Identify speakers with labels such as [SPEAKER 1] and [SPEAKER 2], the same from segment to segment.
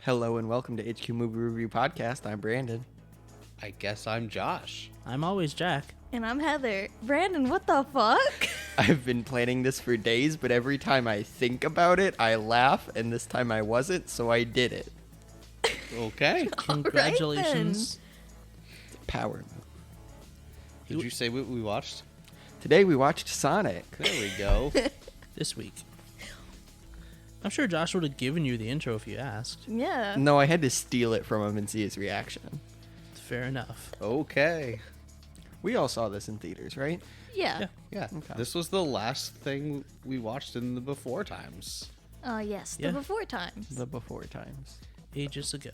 [SPEAKER 1] Hello and welcome to HQ Movie Review Podcast. I'm Brandon.
[SPEAKER 2] I guess I'm Josh.
[SPEAKER 3] I'm always Jack.
[SPEAKER 4] And I'm Heather. Brandon, what the fuck?
[SPEAKER 1] I've been planning this for days, but every time I think about it, I laugh, and this time I wasn't, so I did it.
[SPEAKER 2] Okay.
[SPEAKER 3] Congratulations.
[SPEAKER 1] Power move.
[SPEAKER 2] Did you say what we watched?
[SPEAKER 1] Today we watched Sonic.
[SPEAKER 2] There we go.
[SPEAKER 3] This week. I'm sure Josh would have given you the intro if you asked.
[SPEAKER 4] Yeah.
[SPEAKER 1] No, I had to steal it from him and see his reaction.
[SPEAKER 3] Fair enough.
[SPEAKER 2] Okay.
[SPEAKER 1] We all saw this in theaters, right?
[SPEAKER 4] Yeah.
[SPEAKER 2] Yeah.
[SPEAKER 1] Okay.
[SPEAKER 2] This was the last thing we watched in the before times.
[SPEAKER 4] Yes,
[SPEAKER 3] Yeah.
[SPEAKER 4] the before times.
[SPEAKER 1] The before times.
[SPEAKER 3] Ages ago.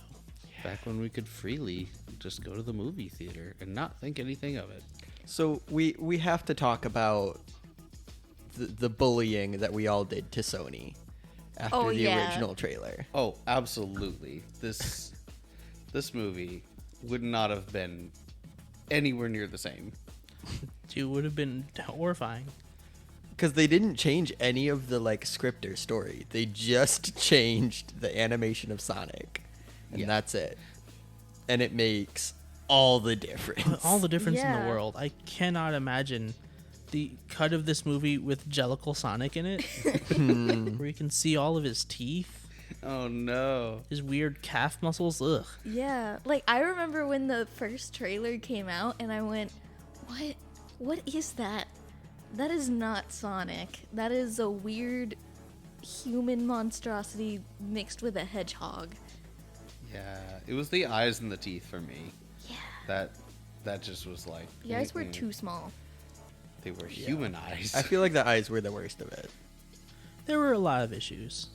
[SPEAKER 2] Back when we could freely just go to the movie theater and not think anything of it.
[SPEAKER 1] So we have to talk about the bullying that we all did to Sony after the original trailer.
[SPEAKER 2] Oh, absolutely. This movie would not have been anywhere near the same.
[SPEAKER 3] It would have been horrifying.
[SPEAKER 1] Because they didn't change any of the script or story. They just changed the animation of Sonic. And that's it. And it makes all the difference.
[SPEAKER 3] All the difference in the
[SPEAKER 4] Yeah.
[SPEAKER 3] world. I cannot imagine the cut of this movie with Jellicle Sonic in it. Where you can see all of his teeth.
[SPEAKER 2] Oh no.
[SPEAKER 3] His weird calf muscles. Ugh.
[SPEAKER 4] Yeah. I remember when the first trailer came out and I went, What? What is that? That is not Sonic. That is a weird human monstrosity mixed with a hedgehog.
[SPEAKER 2] Yeah. It was the eyes and the teeth for me.
[SPEAKER 4] Yeah.
[SPEAKER 2] That just was like...
[SPEAKER 4] The eyes were too small.
[SPEAKER 2] They were human eyes.
[SPEAKER 1] I feel like the eyes were the worst of it.
[SPEAKER 3] There were a lot of issues.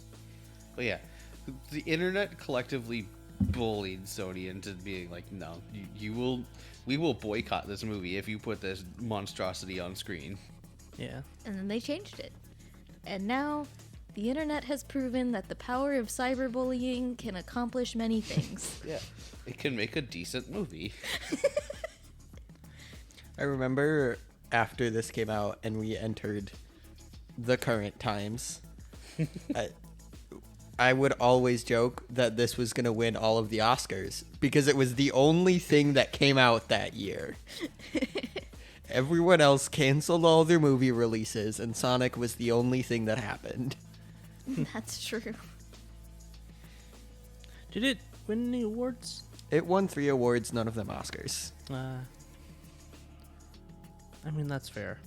[SPEAKER 2] But yeah, the internet collectively bullied Sony into being like, no, we will boycott this movie if you put this monstrosity on screen.
[SPEAKER 3] Yeah.
[SPEAKER 4] And then they changed it. And now, the internet has proven that the power of cyberbullying can accomplish many things.
[SPEAKER 2] Yeah, it can make a decent movie.
[SPEAKER 1] I remember after this came out and we entered the current times, I would always joke that this was going to win all of the Oscars because it was the only thing that came out that year. Everyone else canceled all their movie releases and Sonic was the only thing that happened.
[SPEAKER 4] That's true.
[SPEAKER 3] Did it win any awards?
[SPEAKER 1] It won 3 awards, none of them Oscars.
[SPEAKER 3] I mean, that's fair.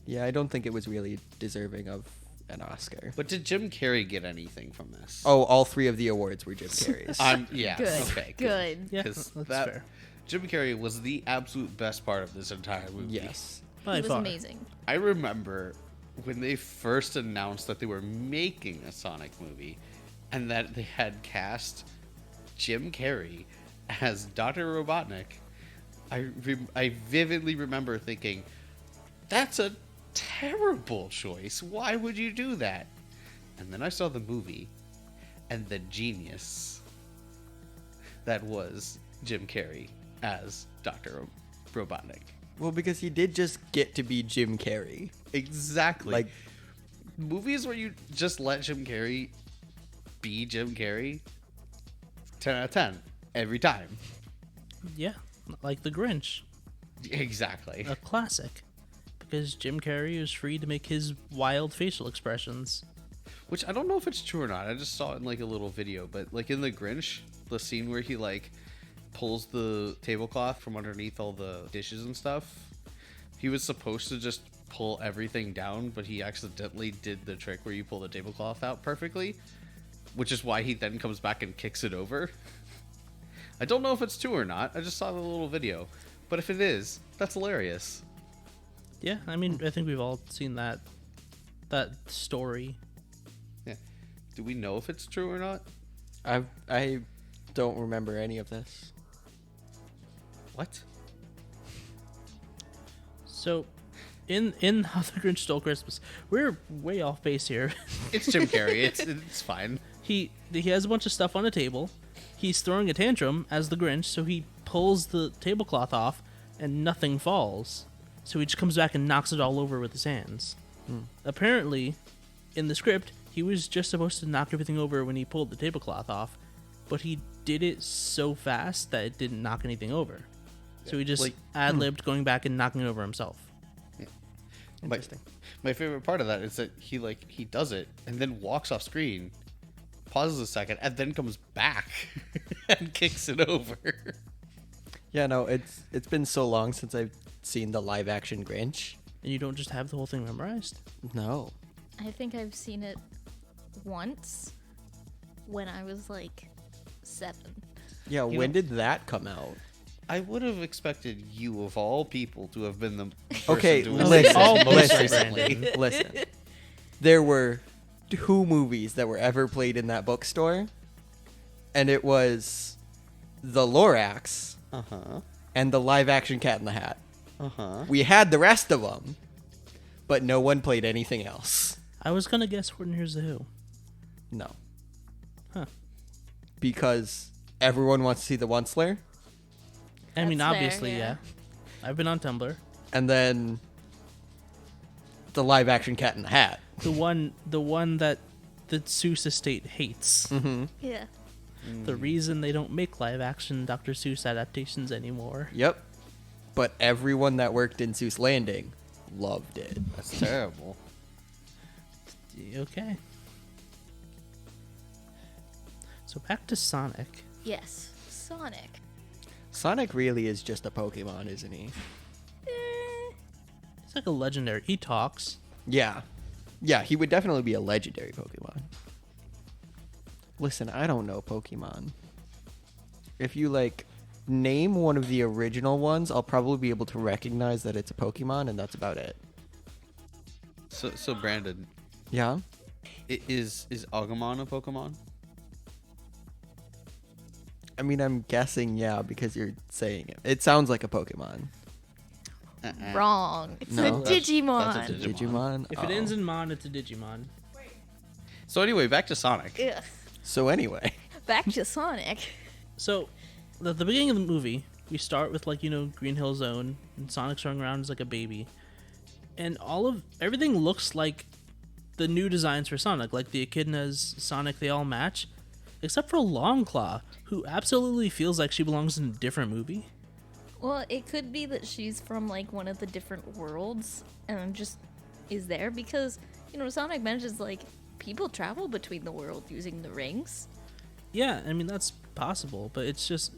[SPEAKER 1] Yeah, I don't think it was really deserving of an Oscar.
[SPEAKER 2] But did Jim Carrey get anything from this?
[SPEAKER 1] Oh, all 3 of the awards were Jim Carrey's.
[SPEAKER 2] Yeah.
[SPEAKER 4] Good.
[SPEAKER 2] Okay.
[SPEAKER 4] Good.
[SPEAKER 3] Yeah,
[SPEAKER 2] 'Cause
[SPEAKER 3] that's
[SPEAKER 2] that-
[SPEAKER 3] fair.
[SPEAKER 2] Jim Carrey was the absolute best part of this entire movie.
[SPEAKER 1] Yes.
[SPEAKER 3] By
[SPEAKER 4] He was
[SPEAKER 3] far.
[SPEAKER 4] amazing.
[SPEAKER 2] I remember when they first announced that they were making a Sonic movie and that they had cast Jim Carrey as Dr. Robotnik. I vividly remember thinking, that's a terrible choice. Why would you do that? And then I saw the movie and the genius that was Jim Carrey as Dr. Robotnik.
[SPEAKER 1] Well, because he did just get to be Jim Carrey.
[SPEAKER 2] Exactly.
[SPEAKER 1] Like,
[SPEAKER 2] Movies where you just let Jim Carrey be Jim Carrey, 10 out of 10 every time.
[SPEAKER 3] Yeah. Like The Grinch.
[SPEAKER 2] Exactly.
[SPEAKER 3] A classic. Because Jim Carrey is free to make his wild facial expressions.
[SPEAKER 2] Which I don't know if it's true or not. I just saw it in a little video, but in The Grinch, the scene where he pulls the tablecloth from underneath all the dishes and stuff, he was supposed to just pull everything down, but he accidentally did the trick where you pull the tablecloth out perfectly, which is why he then comes back and kicks it over. I don't know if it's true or not. I just saw the little video, but if it is, that's hilarious.
[SPEAKER 3] Yeah, I mean, I think we've all seen that story.
[SPEAKER 2] Yeah. Do we know if it's true or not?
[SPEAKER 1] I don't remember any of this.
[SPEAKER 2] What?
[SPEAKER 3] So, in How the Grinch Stole Christmas, we're way off base here.
[SPEAKER 2] It's Jim Carrey. It's fine.
[SPEAKER 3] He has a bunch of stuff on a table. He's throwing a tantrum as the Grinch, so he pulls the tablecloth off, and nothing falls. So he just comes back and knocks it all over with his hands. Apparently, in the script, he was just supposed to knock everything over when he pulled the tablecloth off, but he did it so fast that it didn't knock anything over. So he just
[SPEAKER 2] Like-
[SPEAKER 3] ad-libbed going back and knocking it over himself.
[SPEAKER 1] Interesting.
[SPEAKER 2] My favorite part of that is that he does it and then walks off screen, pauses a second, and then comes back and kicks it over.
[SPEAKER 1] Yeah, no, it's been so long since I've seen the live action Grinch.
[SPEAKER 3] And you don't just have the whole thing memorized?
[SPEAKER 1] No.
[SPEAKER 4] I think I've seen it once when I was like 7.
[SPEAKER 1] Yeah,
[SPEAKER 2] You
[SPEAKER 1] when
[SPEAKER 2] know-
[SPEAKER 1] did that come out?
[SPEAKER 2] I would have expected you, of all people, to have been the person
[SPEAKER 1] Okay,
[SPEAKER 2] to
[SPEAKER 1] listen,
[SPEAKER 2] listen
[SPEAKER 3] all
[SPEAKER 2] most
[SPEAKER 3] bullshit,
[SPEAKER 2] recently.
[SPEAKER 3] Brandon.
[SPEAKER 1] Listen. There were 2 movies that were ever played in that bookstore, and it was The Lorax
[SPEAKER 2] Uh-huh.
[SPEAKER 1] and the live action Cat in the Hat.
[SPEAKER 2] Uh-huh.
[SPEAKER 1] We had the rest of them, but no one played anything else.
[SPEAKER 3] I was gonna guess Horton Hears the Who.
[SPEAKER 1] No.
[SPEAKER 3] Huh.
[SPEAKER 1] Because everyone wants to see the Once-Layer,
[SPEAKER 3] I mean,
[SPEAKER 4] That's fair,
[SPEAKER 3] obviously,
[SPEAKER 4] yeah.
[SPEAKER 3] yeah. I've been on Tumblr.
[SPEAKER 1] and then the live action Cat in the Hat.
[SPEAKER 3] The one that the Seuss estate hates.
[SPEAKER 1] Mm-hmm.
[SPEAKER 4] Yeah.
[SPEAKER 3] The reason they don't make live action Dr. Seuss adaptations anymore.
[SPEAKER 1] Yep. But everyone that worked in Seuss Landing loved it.
[SPEAKER 2] That's terrible.
[SPEAKER 3] Okay. So back to Sonic.
[SPEAKER 4] Yes. Sonic.
[SPEAKER 1] Sonic really is just a Pokemon, isn't he?
[SPEAKER 3] He's like a legendary. He talks.
[SPEAKER 1] Yeah. Yeah, he would definitely be a legendary Pokemon. Listen, I don't know Pokemon. If you, name one of the original ones, I'll probably be able to recognize that it's a Pokemon, and that's about it.
[SPEAKER 2] So Brandon,
[SPEAKER 1] Yeah?
[SPEAKER 2] is Agumon a Pokemon?
[SPEAKER 1] I mean, I'm guessing, yeah, because you're saying it. It sounds like a Pokemon.
[SPEAKER 4] Wrong. It's
[SPEAKER 1] No.
[SPEAKER 4] a
[SPEAKER 1] That's-
[SPEAKER 4] Digimon.
[SPEAKER 2] that's a Digimon.
[SPEAKER 1] Digimon?
[SPEAKER 3] If it
[SPEAKER 1] Oh.
[SPEAKER 3] ends in Mon, it's a Digimon.
[SPEAKER 2] So anyway, back to Sonic.
[SPEAKER 4] Ugh.
[SPEAKER 1] So anyway.
[SPEAKER 4] Back to Sonic.
[SPEAKER 3] So, at the beginning of the movie, we start with Green Hill Zone, and Sonic's running around as like a baby, and everything looks like the new designs for Sonic, like the Echidnas, Sonic, they all match, except for Longclaw, who absolutely feels like she belongs in a different movie.
[SPEAKER 4] Well, it could be that she's from one of the different worlds and just is there because, Sonic mentions people travel between the world using the rings.
[SPEAKER 3] Yeah, I mean that's possible, but it's just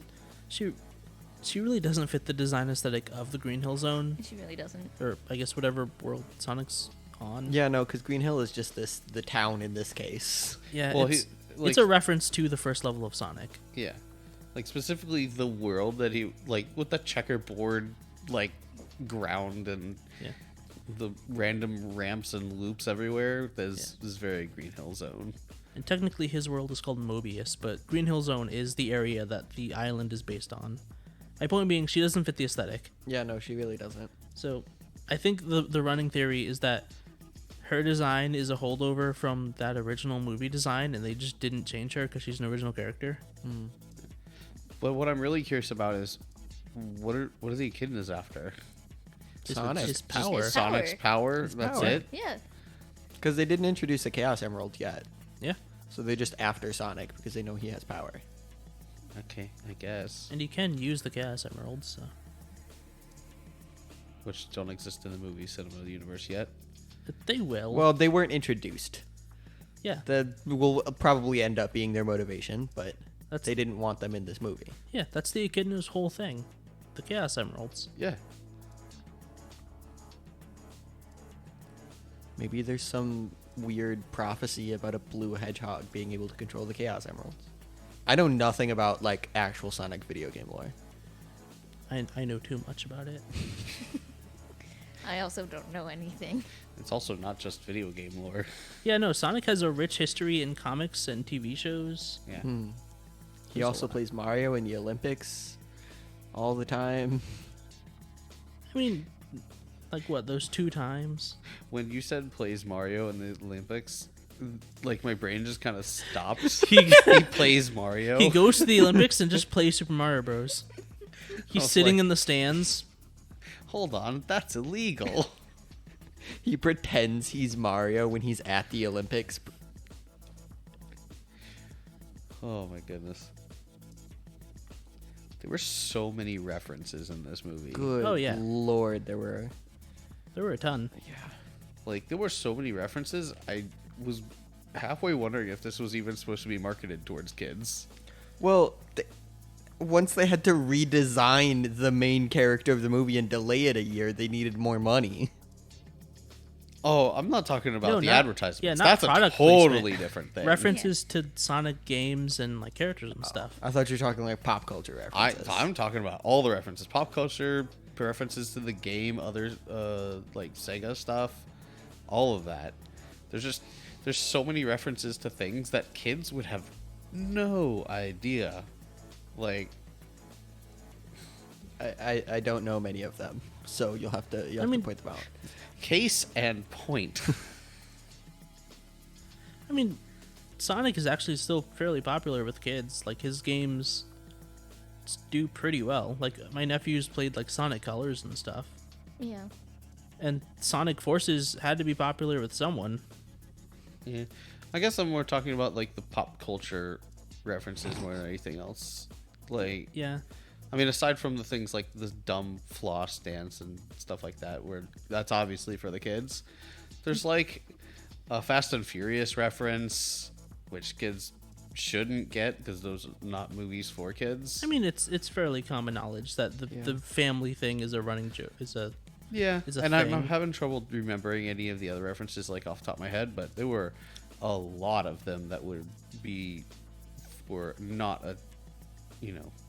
[SPEAKER 3] she really doesn't fit the design aesthetic of the Green Hill Zone,
[SPEAKER 4] She really doesn't.
[SPEAKER 3] or I guess whatever world Sonic's on.
[SPEAKER 1] Yeah, no, because Green Hill is just the town in this case.
[SPEAKER 3] Yeah,
[SPEAKER 2] Well,
[SPEAKER 3] it's a reference to the first level of Sonic.
[SPEAKER 2] Yeah. Specifically the world that he, with the checkerboard, ground and
[SPEAKER 3] Yeah.
[SPEAKER 2] the random ramps and loops everywhere. Is very Green Hill Zone.
[SPEAKER 3] And technically his world is called Mobius, but Green Hill Zone is the area that the island is based on. My point being, she doesn't fit the aesthetic.
[SPEAKER 1] Yeah, no, she really doesn't.
[SPEAKER 3] So I think the running theory is that her design is a holdover from that original movie design, and they just didn't change her because she's an original character.
[SPEAKER 2] But what I'm really curious about is what are the echidnas after?
[SPEAKER 1] Sonic.
[SPEAKER 3] His power.
[SPEAKER 4] His
[SPEAKER 2] Sonic's power.
[SPEAKER 1] His
[SPEAKER 2] That's
[SPEAKER 1] power.
[SPEAKER 2] it.
[SPEAKER 4] Yeah.
[SPEAKER 1] Because they didn't introduce a Chaos Emerald yet.
[SPEAKER 3] Yeah.
[SPEAKER 1] So they're just after Sonic because they know he has power.
[SPEAKER 2] Okay, I guess.
[SPEAKER 3] And you can use the Chaos Emeralds, so.
[SPEAKER 2] Which don't exist in the movie cinema universe yet.
[SPEAKER 3] But they will.
[SPEAKER 1] Well, they weren't introduced.
[SPEAKER 3] yeah.
[SPEAKER 1] That will probably end up being their motivation, but
[SPEAKER 3] That's
[SPEAKER 1] they didn't want them in this movie.
[SPEAKER 3] Yeah, that's the Echidna's whole thing. The Chaos Emeralds.
[SPEAKER 2] Yeah.
[SPEAKER 1] Maybe there's some weird prophecy about a blue hedgehog being able to control the Chaos Emeralds. I know nothing about actual Sonic video game lore.
[SPEAKER 3] I know too much about it.
[SPEAKER 4] I also don't know anything.
[SPEAKER 2] It's also not just video game lore.
[SPEAKER 3] Yeah, no, Sonic has a rich history in comics and TV shows.
[SPEAKER 2] Yeah.
[SPEAKER 1] He
[SPEAKER 3] There's a
[SPEAKER 1] also
[SPEAKER 3] lot.
[SPEAKER 1] plays Mario in the Olympics all the time.
[SPEAKER 3] I mean, what, those 2 times?
[SPEAKER 2] When you said plays Mario in the Olympics, my brain just kind of stopped.
[SPEAKER 3] He,
[SPEAKER 2] He plays Mario.
[SPEAKER 3] he goes to the Olympics and just plays Super Mario Bros. He's
[SPEAKER 2] was
[SPEAKER 3] sitting
[SPEAKER 2] like-
[SPEAKER 3] in the stands.
[SPEAKER 2] Hold on, that's illegal.
[SPEAKER 1] He pretends he's Mario when he's at the Olympics.
[SPEAKER 2] Oh my goodness. There were so many references in this movie.
[SPEAKER 1] Good
[SPEAKER 3] Oh, yeah.
[SPEAKER 1] Lord, there were.
[SPEAKER 3] There were a ton.
[SPEAKER 1] Yeah.
[SPEAKER 2] Like, there were so many references. I was halfway wondering if this was even supposed to be marketed towards kids.
[SPEAKER 1] Well, once they had to redesign the main character of the movie and delay it a year, they needed more money.
[SPEAKER 2] Oh, I'm not talking about
[SPEAKER 3] No,
[SPEAKER 2] the
[SPEAKER 3] not-
[SPEAKER 2] advertisements.
[SPEAKER 3] yeah, not
[SPEAKER 2] That's a
[SPEAKER 3] product
[SPEAKER 2] totally
[SPEAKER 3] placement.
[SPEAKER 2] different thing.
[SPEAKER 3] References to Sonic games and like characters and stuff.
[SPEAKER 1] I thought you were talking like pop culture references.
[SPEAKER 2] I'm talking about all the references. Pop culture, references to the game, other like Sega stuff, all of that. There's so many references to things that kids would have no idea. Like,
[SPEAKER 1] I don't know many of them, so you'll have to
[SPEAKER 3] I mean-
[SPEAKER 1] point them out.
[SPEAKER 2] case and point.
[SPEAKER 3] I mean, Sonic is actually still fairly popular with kids. Like his games do pretty well. Like my nephews played like Sonic Colors and stuff.
[SPEAKER 4] Yeah.
[SPEAKER 3] And Sonic Forces had to be popular with someone.
[SPEAKER 2] Yeah, I guess I'm more talking about like the pop culture references more than anything else. Like,
[SPEAKER 3] Yeah.
[SPEAKER 2] I mean, aside from the things like the dumb floss dance and stuff like that, where that's obviously for the kids, there's like a Fast and Furious reference, which kids shouldn't get because those are not movies for kids.
[SPEAKER 3] I mean, it's fairly common knowledge that the
[SPEAKER 1] Yeah.
[SPEAKER 3] family thing is a running joke.
[SPEAKER 2] Yeah,
[SPEAKER 3] is a
[SPEAKER 2] and I'm
[SPEAKER 3] thing.
[SPEAKER 2] having trouble remembering any of the other references like off the top of my head, but there were a lot of them that would be for not a,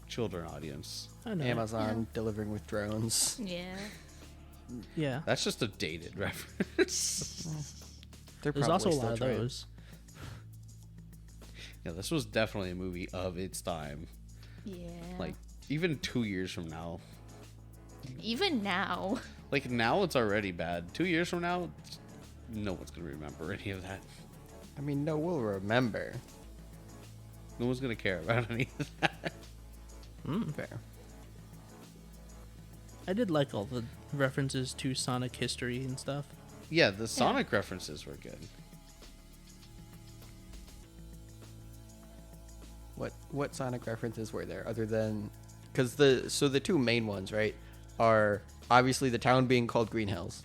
[SPEAKER 2] children audience.
[SPEAKER 3] I know.
[SPEAKER 1] Amazon delivering with drones.
[SPEAKER 4] Yeah.
[SPEAKER 3] Yeah.
[SPEAKER 2] That's just a dated reference.
[SPEAKER 1] They're
[SPEAKER 3] There's
[SPEAKER 1] probably
[SPEAKER 3] also a
[SPEAKER 1] still
[SPEAKER 3] lot of
[SPEAKER 1] trying.
[SPEAKER 3] those.
[SPEAKER 2] Yeah, this was definitely a movie of its time.
[SPEAKER 4] Yeah.
[SPEAKER 2] Like, even 2 years from now.
[SPEAKER 4] Even now.
[SPEAKER 2] Like, now it's already bad. 2 years from now, no one's going to remember any of that.
[SPEAKER 1] I mean, no, we'll remember.
[SPEAKER 2] No one's going to care about any of that.
[SPEAKER 1] Fair.
[SPEAKER 3] I did like all the references to Sonic history and stuff.
[SPEAKER 2] Yeah, the Sonic references were good.
[SPEAKER 1] What Sonic references were there other than because the two main ones, right, are obviously the town being called Green Hills,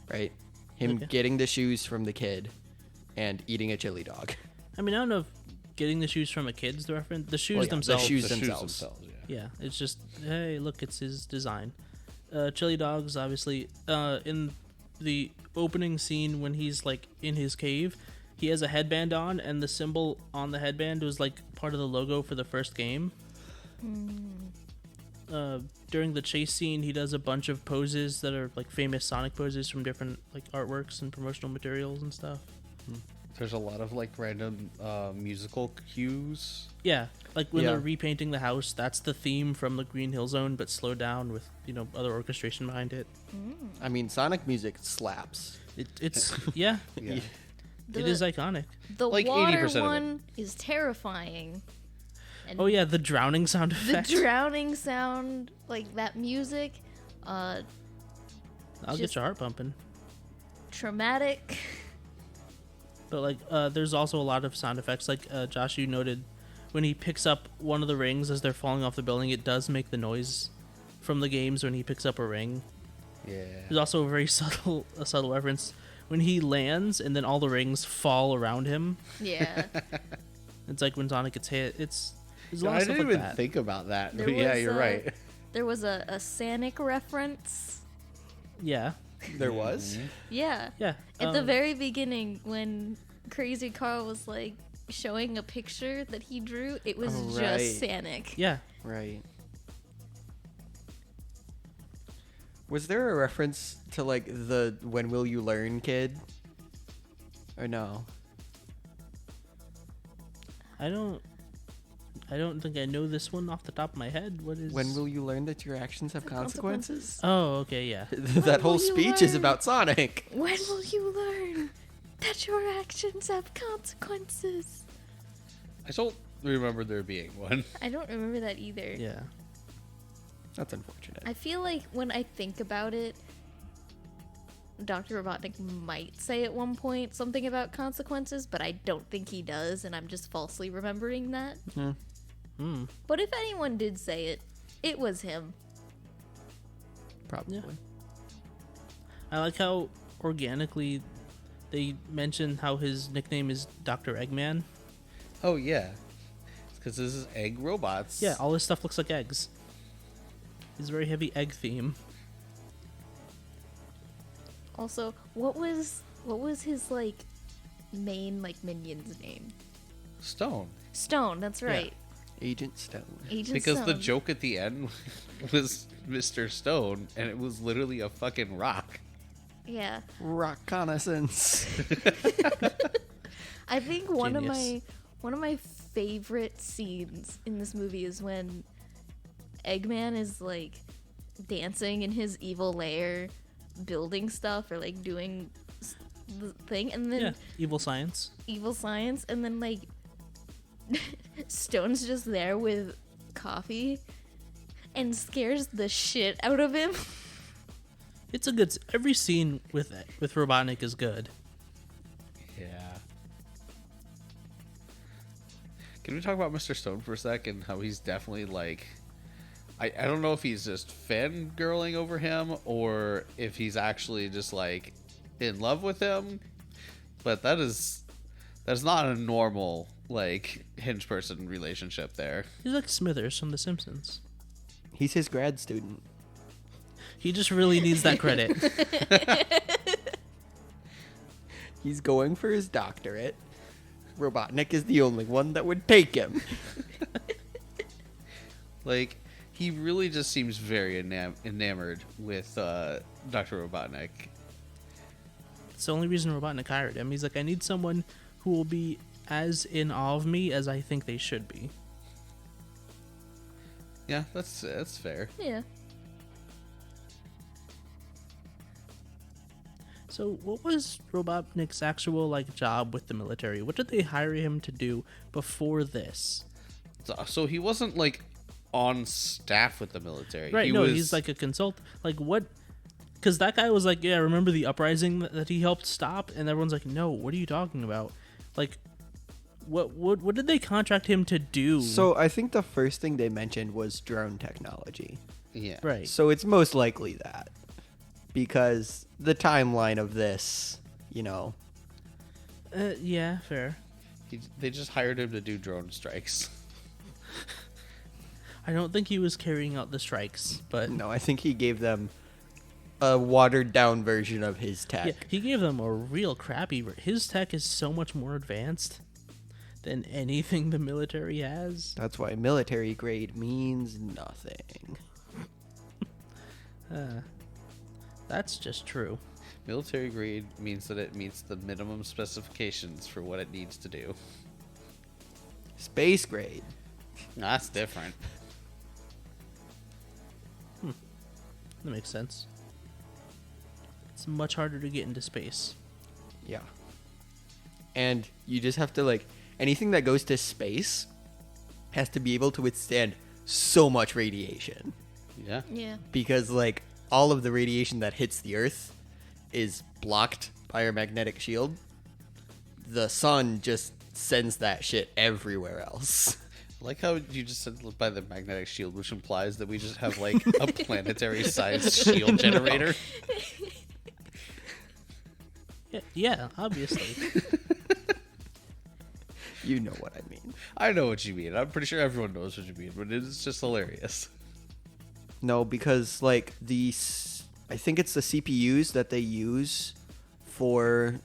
[SPEAKER 1] right? Him
[SPEAKER 3] Okay.
[SPEAKER 1] getting the shoes from the kid and eating a chili dog.
[SPEAKER 3] I mean, I don't know if getting the shoes from a kid's the reference. The shoes
[SPEAKER 1] Well, yeah, the
[SPEAKER 3] themselves.
[SPEAKER 1] shoes
[SPEAKER 2] The
[SPEAKER 1] themselves.
[SPEAKER 2] yeah.
[SPEAKER 3] Yeah, it's just, hey, look, it's his design. Chili dogs, obviously, in the opening scene when he's like in his cave, he has a headband on, and the symbol on the headband was like part of the logo for the first game. During the chase scene, he does a bunch of poses that are like famous Sonic poses from different like artworks and promotional materials and stuff.
[SPEAKER 2] There's a lot of like random musical cues.
[SPEAKER 3] Yeah, like when
[SPEAKER 1] Yeah.
[SPEAKER 3] they're repainting the house, that's the theme from the Green Hill Zone, but slowed down with other orchestration behind it.
[SPEAKER 1] I mean, Sonic music slaps.
[SPEAKER 3] It's yeah,
[SPEAKER 2] Yeah.
[SPEAKER 3] it is iconic.
[SPEAKER 4] The
[SPEAKER 2] Like
[SPEAKER 4] water
[SPEAKER 2] 80% of it.
[SPEAKER 4] one is terrifying. And
[SPEAKER 3] Oh yeah, the drowning sound
[SPEAKER 4] the
[SPEAKER 3] effect.
[SPEAKER 4] drowning sound, like that music,
[SPEAKER 3] I'll get
[SPEAKER 4] just-
[SPEAKER 3] your heart pumping.
[SPEAKER 4] traumatic.
[SPEAKER 3] But like, there's also a lot of sound effects. Like Josh, you noted when he picks up one of the rings as they're falling off the building, it does make the noise from the games when he picks up a ring.
[SPEAKER 2] Yeah.
[SPEAKER 3] There's also a very subtle reference when he lands and then all the rings fall around him.
[SPEAKER 4] Yeah.
[SPEAKER 3] It's like when Sonic gets hit. There's a lot
[SPEAKER 2] I
[SPEAKER 3] of stuff
[SPEAKER 2] didn't
[SPEAKER 3] like
[SPEAKER 2] even
[SPEAKER 3] that.
[SPEAKER 2] think about that.
[SPEAKER 4] There
[SPEAKER 2] But yeah,
[SPEAKER 4] was,
[SPEAKER 2] you're right.
[SPEAKER 4] There was a Sonic reference.
[SPEAKER 3] Yeah,
[SPEAKER 1] There was.
[SPEAKER 4] Yeah.
[SPEAKER 3] yeah.
[SPEAKER 4] At the very beginning, when Crazy Carl was like showing a picture that he drew, it was
[SPEAKER 1] Oh,
[SPEAKER 4] just
[SPEAKER 1] right.
[SPEAKER 4] Sonic.
[SPEAKER 3] yeah.
[SPEAKER 1] Right. Was there a reference to like the "When Will You Learn" kid? Or no?
[SPEAKER 3] I don't think I know this one off the top of my head. What is?
[SPEAKER 1] When will you learn that your actions have consequences?
[SPEAKER 3] Oh, okay, yeah.
[SPEAKER 1] That whole
[SPEAKER 4] will you
[SPEAKER 1] speech is
[SPEAKER 4] learn?
[SPEAKER 1] about Sonic.
[SPEAKER 4] When will you learn that your actions have consequences?
[SPEAKER 2] I don't remember there being one.
[SPEAKER 4] I don't remember that either.
[SPEAKER 3] Yeah.
[SPEAKER 1] That's unfortunate.
[SPEAKER 4] I feel like when I think about it, Dr. Robotnik might say at one point something about consequences, but I don't think he does, and I'm just falsely remembering that.
[SPEAKER 3] Hmm.
[SPEAKER 4] But if anyone did say it, It was him.
[SPEAKER 1] Probably.
[SPEAKER 3] I like how organically they mentioned how his nickname is Dr. Eggman.
[SPEAKER 2] Oh yeah, because this is egg robots.
[SPEAKER 3] Yeah, all his stuff looks like eggs. He's a very heavy egg theme.
[SPEAKER 4] Also, what was his like main like minion's name?
[SPEAKER 2] Stone.
[SPEAKER 4] Stone. That's right.
[SPEAKER 1] Agent Stone.
[SPEAKER 4] Agent
[SPEAKER 2] Because
[SPEAKER 4] Stone.
[SPEAKER 2] the joke at the end was Mr. Stone, and it was literally a fucking rock.
[SPEAKER 4] Yeah.
[SPEAKER 1] Reconnaissance.
[SPEAKER 4] I think one of
[SPEAKER 3] Genius.
[SPEAKER 4] my favorite scenes in this movie is when Eggman is like dancing in his evil lair, building stuff or like doing the thing, and then
[SPEAKER 3] Yeah, evil science.
[SPEAKER 4] evil science, and then like Stone's just there with coffee and scares the shit out of him.
[SPEAKER 3] It's a good. Every scene with Robotnik is good.
[SPEAKER 2] Yeah. Can we talk about Mr. Stone for a second? How he's definitely like, I don't know if he's just fangirling over him or if he's actually just like in love with him, but that's not a normal like hinge person relationship there.
[SPEAKER 3] He's like Smithers from The Simpsons.
[SPEAKER 1] He's his grad student.
[SPEAKER 3] He just really needs that credit.
[SPEAKER 1] He's going for his doctorate. Robotnik is the only one that would take him.
[SPEAKER 2] Like, he really just seems very enamored with Dr. Robotnik.
[SPEAKER 3] It's the only reason Robotnik hired him. He's like, I need someone who will be as in awe of me as I think they should be.
[SPEAKER 2] Yeah, that's fair.
[SPEAKER 4] Yeah.
[SPEAKER 3] So, what was Robotnik's actual like job with the military? What did they hire him to do before this?
[SPEAKER 2] So he wasn't like on staff with the military.
[SPEAKER 3] Right?
[SPEAKER 2] He
[SPEAKER 3] No,
[SPEAKER 2] was,
[SPEAKER 3] he's like a consultant. Like what? Because that guy was like, yeah, remember the uprising that he helped stop? And everyone's like, no, what are you talking about? Like, what did they contract him to do?
[SPEAKER 1] So I think the first thing they mentioned was drone technology.
[SPEAKER 2] yeah.
[SPEAKER 3] right.
[SPEAKER 1] So it's most likely that. Because the timeline of this, you know.
[SPEAKER 3] Yeah, fair.
[SPEAKER 2] They just hired him to do drone strikes.
[SPEAKER 3] I don't think he was carrying out the strikes, but
[SPEAKER 1] No, I think he gave them a watered down version of his tech.
[SPEAKER 3] yeah, he gave them a real crappy. His tech is so much more advanced than anything the military has.
[SPEAKER 1] That's why military grade means nothing.
[SPEAKER 3] That's just true.
[SPEAKER 2] Military grade means that it meets the minimum specifications for what it needs to do.
[SPEAKER 1] Space grade.
[SPEAKER 2] That's different.
[SPEAKER 3] That makes sense. It's much harder to get into space.
[SPEAKER 1] Yeah. And you just have to, like, anything that goes to space has to be able to withstand so much radiation.
[SPEAKER 2] Yeah.
[SPEAKER 4] Yeah.
[SPEAKER 1] Because, like, all of the radiation that hits the Earth is blocked by our magnetic shield. The sun just sends that shit everywhere else.
[SPEAKER 2] I like how you just said by the magnetic shield, which implies that we just have like a planetary-sized shield generator.
[SPEAKER 3] Yeah, obviously.
[SPEAKER 1] You know what I mean.
[SPEAKER 2] I know what you mean. I'm pretty sure everyone knows what you mean, but it's just hilarious.
[SPEAKER 1] No, because, like, I think it's the CPUs that they use for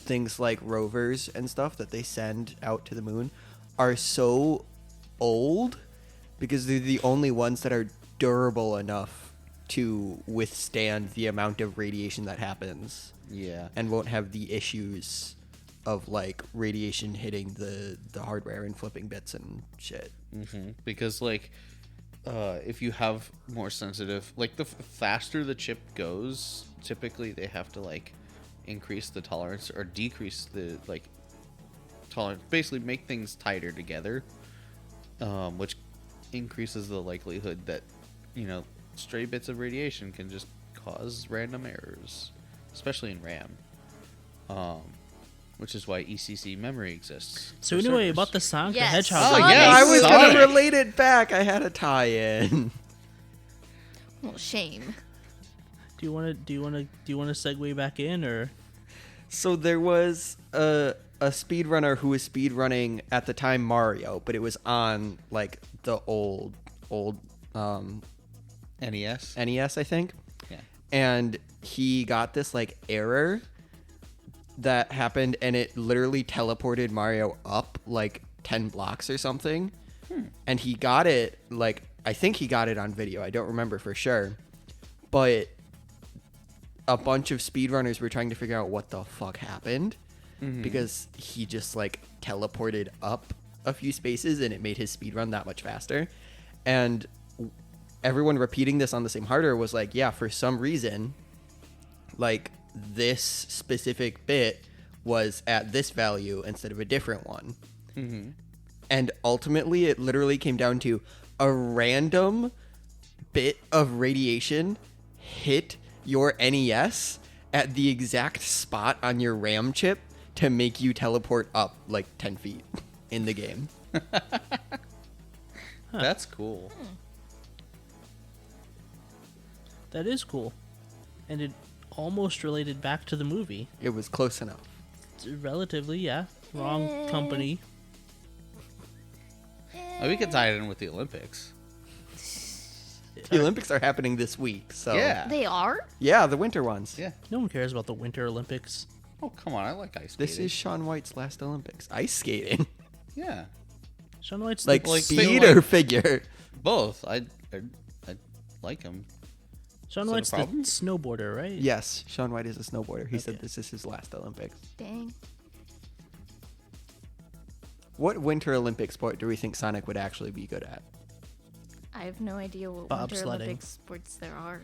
[SPEAKER 1] things like rovers and stuff that they send out to the moon are so old because they're the only ones that are durable enough to withstand the amount of radiation that happens
[SPEAKER 2] Yeah.
[SPEAKER 1] and won't have the issues of, like, radiation hitting the hardware and flipping bits and shit.
[SPEAKER 2] Because like, if you have more sensitive, like the faster the chip goes, typically they have to like increase the tolerance or decrease the like tolerance, basically make things tighter together, which increases the likelihood that, you know, stray bits of radiation can just cause random errors, especially in RAM. Which is why ECC memory exists.
[SPEAKER 3] So
[SPEAKER 2] servers.
[SPEAKER 3] anyway, about the Sonic the
[SPEAKER 4] Yes.
[SPEAKER 3] Hedgehog.
[SPEAKER 2] Oh,
[SPEAKER 4] Sonic.
[SPEAKER 2] yeah,
[SPEAKER 1] I was
[SPEAKER 2] Sonic.
[SPEAKER 1] gonna relate it back. I had a tie-in.
[SPEAKER 4] Well, shame.
[SPEAKER 3] Do you want to segue back in, or
[SPEAKER 1] So there was a speedrunner who was speedrunning at the time Mario, but it was on like the old
[SPEAKER 2] NES.
[SPEAKER 1] NES, I think.
[SPEAKER 2] Yeah.
[SPEAKER 1] And he got this like error that happened, and it literally teleported Mario up like 10 blocks or something. And he got it, like, I think he got it on video. I don't remember for sure. But a bunch of speedrunners were trying to figure out what the fuck happened, because he just like teleported up a few spaces and it made his speedrun that much faster. And everyone repeating this on the same hardware was like, yeah, for some reason, like this specific bit was at this value instead of a different one. And ultimately it literally came down to a random bit of radiation hit your NES at the exact spot on your RAM chip to make you teleport up like 10 feet in the game.
[SPEAKER 2] That's cool.
[SPEAKER 3] that is cool, and it almost related back to the movie.
[SPEAKER 1] It was close enough.
[SPEAKER 3] Relatively, yeah. Wrong company.
[SPEAKER 2] Oh, we could tie it in with the Olympics.
[SPEAKER 1] The Olympics are happening this week, so
[SPEAKER 2] Yeah.
[SPEAKER 4] They are?
[SPEAKER 1] yeah, the winter ones.
[SPEAKER 2] Yeah.
[SPEAKER 3] No one cares about the Winter Olympics.
[SPEAKER 2] Oh, come on. I like ice skating.
[SPEAKER 1] This is Shaun White's last Olympics. Ice skating,
[SPEAKER 2] Yeah.
[SPEAKER 3] Shaun White's
[SPEAKER 1] like
[SPEAKER 2] Like,
[SPEAKER 1] speed
[SPEAKER 2] like-
[SPEAKER 1] or figure.
[SPEAKER 2] Both. I like them.
[SPEAKER 3] Shaun
[SPEAKER 2] Is that a
[SPEAKER 3] White's the
[SPEAKER 2] problem?
[SPEAKER 3] snowboarder, right?
[SPEAKER 1] Yes, Shaun White is a snowboarder. He said
[SPEAKER 3] Okay.
[SPEAKER 1] this is his last Olympics.
[SPEAKER 4] Dang.
[SPEAKER 1] What Winter Olympic sport do we think Sonic would actually be good at?
[SPEAKER 4] I have no idea what Winter
[SPEAKER 3] Bobsledding.
[SPEAKER 4] Olympic sports there are.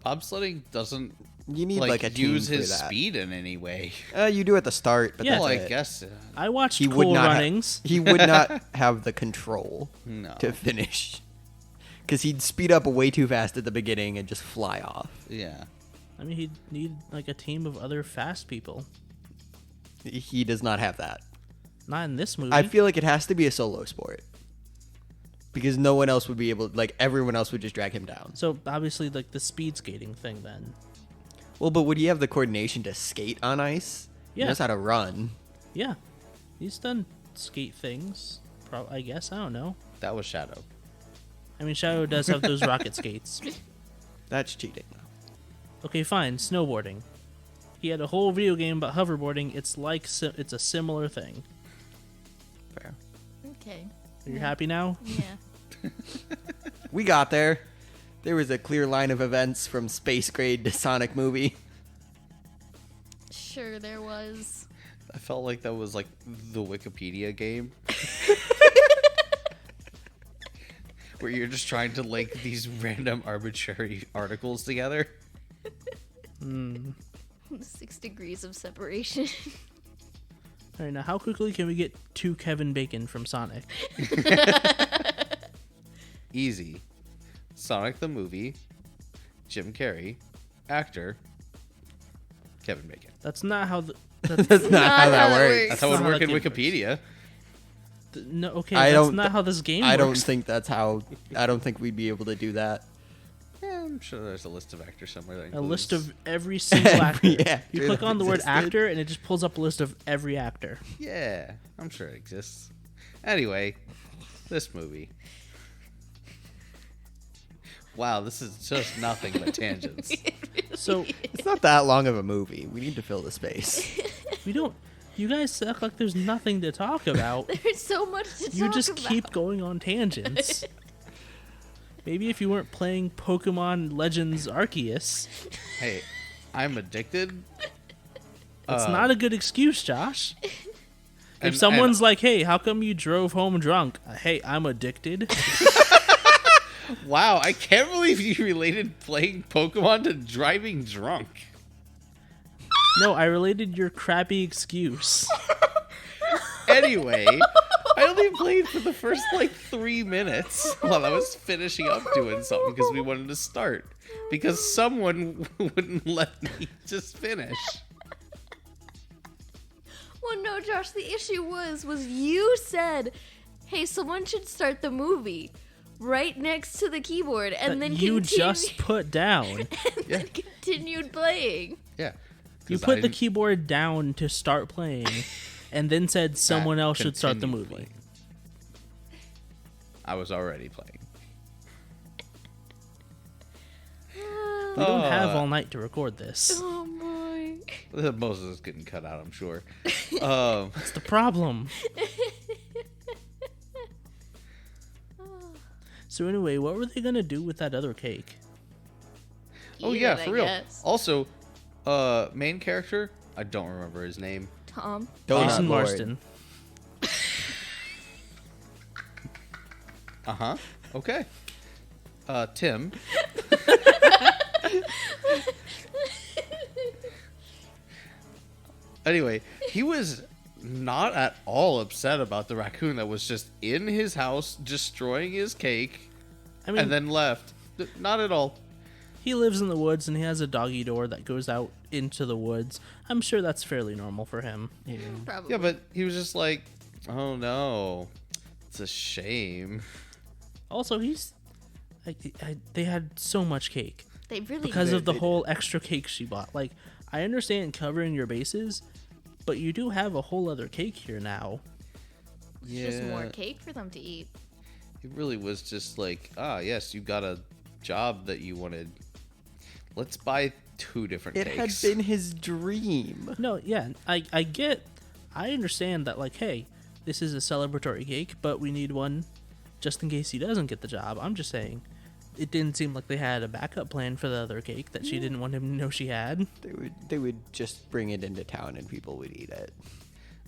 [SPEAKER 2] Bobsledding doesn't
[SPEAKER 1] You need like a team
[SPEAKER 2] use
[SPEAKER 1] for
[SPEAKER 2] his
[SPEAKER 1] that.
[SPEAKER 2] speed in any way.
[SPEAKER 1] You do at the start, but
[SPEAKER 3] Yeah.
[SPEAKER 1] that's
[SPEAKER 2] Well, I
[SPEAKER 1] it.
[SPEAKER 2] guess.
[SPEAKER 3] I watched
[SPEAKER 1] He would
[SPEAKER 3] Cool
[SPEAKER 1] not.
[SPEAKER 3] Runnings.
[SPEAKER 1] He would not have the control
[SPEAKER 2] No.
[SPEAKER 1] to finish, because he'd speed up way too fast at the beginning and just fly off.
[SPEAKER 2] Yeah.
[SPEAKER 3] I mean, he'd need like a team of other fast people.
[SPEAKER 1] He does not have that.
[SPEAKER 3] Not in this movie.
[SPEAKER 1] I feel like it has to be a solo sport, because no one else would be able. Like everyone else would just drag him down.
[SPEAKER 3] So obviously, like the speed skating thing, then.
[SPEAKER 1] Well, but would he have the coordination to skate on ice?
[SPEAKER 3] Yeah.
[SPEAKER 1] He knows how to run.
[SPEAKER 3] Yeah, he's done skate things. I guess, I don't know.
[SPEAKER 2] That was Shadow.
[SPEAKER 3] I mean, Shadow does have those rocket skates.
[SPEAKER 1] That's cheating, though.
[SPEAKER 3] Okay, fine. Snowboarding. He had a whole video game about hoverboarding. It's like it's a similar thing.
[SPEAKER 1] Fair.
[SPEAKER 4] Okay.
[SPEAKER 3] You're happy now?
[SPEAKER 4] Yeah.
[SPEAKER 1] We got there. There was a clear line of events from Space Grade to Sonic movie.
[SPEAKER 4] Sure, there was.
[SPEAKER 2] I felt like that was like the Wikipedia game. Where you're just trying to link these random arbitrary articles together.
[SPEAKER 4] 6 degrees of separation.
[SPEAKER 3] All right, now how quickly can we get to Kevin Bacon from Sonic?
[SPEAKER 2] Easy. Sonic the movie. Jim Carrey. Actor. Kevin Bacon.
[SPEAKER 3] That's not how the.
[SPEAKER 1] That's not how that works.
[SPEAKER 2] That's how it
[SPEAKER 3] Not
[SPEAKER 2] would
[SPEAKER 3] how
[SPEAKER 2] work
[SPEAKER 3] that
[SPEAKER 2] in
[SPEAKER 3] game works.
[SPEAKER 2] Wikipedia.
[SPEAKER 3] No, okay,
[SPEAKER 1] I
[SPEAKER 3] that's
[SPEAKER 1] don't
[SPEAKER 3] not
[SPEAKER 1] th-
[SPEAKER 3] how this game
[SPEAKER 1] I don't
[SPEAKER 3] works.
[SPEAKER 1] think that's how. I don't think we'd be able to do that.
[SPEAKER 2] Yeah, I'm sure there's a list of actors somewhere. That
[SPEAKER 3] A list
[SPEAKER 2] includes-
[SPEAKER 3] of every single actor.
[SPEAKER 1] Every actor
[SPEAKER 3] You click
[SPEAKER 1] that
[SPEAKER 3] on the word
[SPEAKER 1] existed.
[SPEAKER 3] actor, and it just pulls up a list of every actor.
[SPEAKER 2] Yeah, I'm sure it exists. Anyway, this movie. Wow, this is just nothing but tangents.
[SPEAKER 3] So
[SPEAKER 1] It's not that long of a movie. We need to fill the space.
[SPEAKER 3] we don't. You guys act like there's nothing to talk about.
[SPEAKER 4] There's so much to talk
[SPEAKER 3] You just
[SPEAKER 4] about.
[SPEAKER 3] keep going on tangents. Maybe if you weren't playing Pokemon Legends Arceus,
[SPEAKER 2] Hey, I'm addicted.
[SPEAKER 3] it's not a good excuse, Josh.
[SPEAKER 2] And-
[SPEAKER 3] If someone's like, "Hey, how come you drove home drunk?" Hey, I'm addicted.
[SPEAKER 2] Wow, I can't believe you related playing Pokemon to driving drunk.
[SPEAKER 3] No, I related your crappy excuse.
[SPEAKER 2] Anyway, I only played for the first like 3 minutes while I was finishing up doing something because we wanted to start. Because someone wouldn't let me just finish.
[SPEAKER 4] Well, no, Josh, the issue was you said, hey, someone should start the movie. right next to the keyboard, and
[SPEAKER 3] that
[SPEAKER 4] then
[SPEAKER 3] you
[SPEAKER 4] continue-
[SPEAKER 3] just put down.
[SPEAKER 4] and then continued playing.
[SPEAKER 2] Yeah.
[SPEAKER 3] You
[SPEAKER 2] 'Cause
[SPEAKER 3] put
[SPEAKER 2] I
[SPEAKER 3] the keyboard down to start playing, and then said someone else should start the
[SPEAKER 2] continued
[SPEAKER 3] movie.
[SPEAKER 2] playing. I was already playing.
[SPEAKER 3] We don't have all night to record this.
[SPEAKER 4] Oh boy.
[SPEAKER 2] Moses is getting cut out, I'm sure.
[SPEAKER 3] That's the problem. So anyway, what were they gonna do with that other cake?
[SPEAKER 2] Oh
[SPEAKER 4] Eat
[SPEAKER 2] yeah,
[SPEAKER 4] it,
[SPEAKER 2] for
[SPEAKER 4] I
[SPEAKER 2] real.
[SPEAKER 4] guess.
[SPEAKER 2] Also, main character, I don't remember his name.
[SPEAKER 4] Tom.
[SPEAKER 1] Donut
[SPEAKER 3] Jason
[SPEAKER 1] Lord.
[SPEAKER 3] Marston.
[SPEAKER 2] Uh-huh. Okay. Tim. Anyway, he was not at all upset about the raccoon that was just in his house destroying his cake
[SPEAKER 3] I mean,
[SPEAKER 2] and then left. Not at all.
[SPEAKER 3] he lives in the woods and he has a doggy door that goes out into the woods. I'm sure that's fairly normal for him.
[SPEAKER 4] Probably.
[SPEAKER 2] Yeah, but he was just like, oh no, it's a shame.
[SPEAKER 3] Also, they had so much cake
[SPEAKER 4] they really
[SPEAKER 3] because of the
[SPEAKER 1] they
[SPEAKER 3] whole extra cake she bought. Like, I understand covering your bases, but you do have a whole other cake here now.
[SPEAKER 4] It's just more cake for them to eat.
[SPEAKER 2] It really was just like, yes, you got a job that you wanted. Let's buy 2 different
[SPEAKER 1] It
[SPEAKER 2] cakes.
[SPEAKER 1] had been his dream.
[SPEAKER 3] No, yeah, I understand that, like, hey, this is a celebratory cake, but we need one just in case he doesn't get the job. I'm just saying, it didn't seem like they had a backup plan for the other cake that she didn't want him to know she had.
[SPEAKER 1] They would just bring it into town and people would eat it.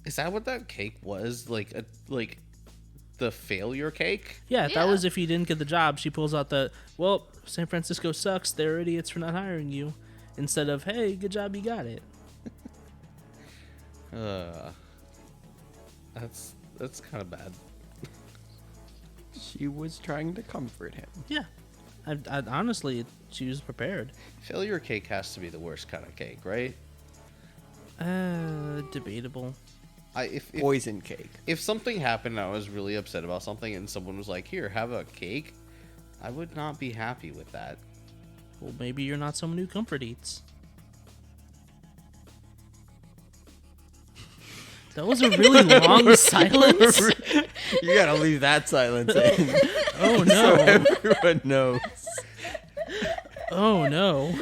[SPEAKER 2] Is that what that cake was? Like the failure cake?
[SPEAKER 3] Yeah,
[SPEAKER 4] Yeah.
[SPEAKER 3] that was if he didn't get the job. She pulls out well, San Francisco sucks. They're idiots for not hiring you. Instead of, hey, good job, you got it.
[SPEAKER 2] That's kind of bad.
[SPEAKER 1] She was trying to comfort him.
[SPEAKER 3] Yeah. I honestly, she was prepared.
[SPEAKER 2] Failure cake has to be the worst kind of cake, right?
[SPEAKER 3] Debatable.
[SPEAKER 2] If
[SPEAKER 1] Poison cake.
[SPEAKER 2] if something happened and I was really upset about something and someone was like, here, have a cake, I would not be happy with that.
[SPEAKER 3] Well, maybe you're not someone who comfort eats. That was a really long silence.
[SPEAKER 1] You gotta leave that silence in.
[SPEAKER 3] Oh
[SPEAKER 1] So
[SPEAKER 3] no.
[SPEAKER 1] everyone knows.
[SPEAKER 3] Oh no.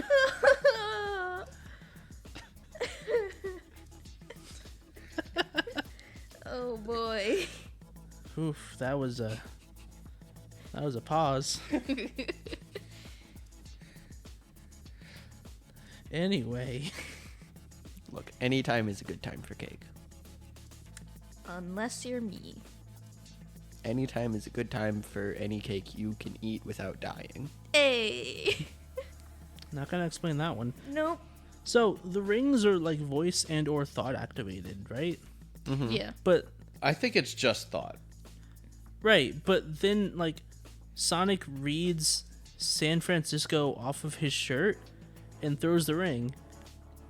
[SPEAKER 4] Oh boy.
[SPEAKER 3] Oof, that was a pause. Anyway,
[SPEAKER 1] Look, any time is a good time for cake.
[SPEAKER 4] Unless you're me.
[SPEAKER 1] Any time is a good time for any cake you can eat without dying.
[SPEAKER 4] Hey.
[SPEAKER 3] not gonna explain that one.
[SPEAKER 4] Nope.
[SPEAKER 3] So the rings are like voice and or thought activated, right?
[SPEAKER 4] Yeah.
[SPEAKER 3] But
[SPEAKER 2] I think it's just thought.
[SPEAKER 3] right, but then like Sonic reads San Francisco off of his shirt and throws the ring,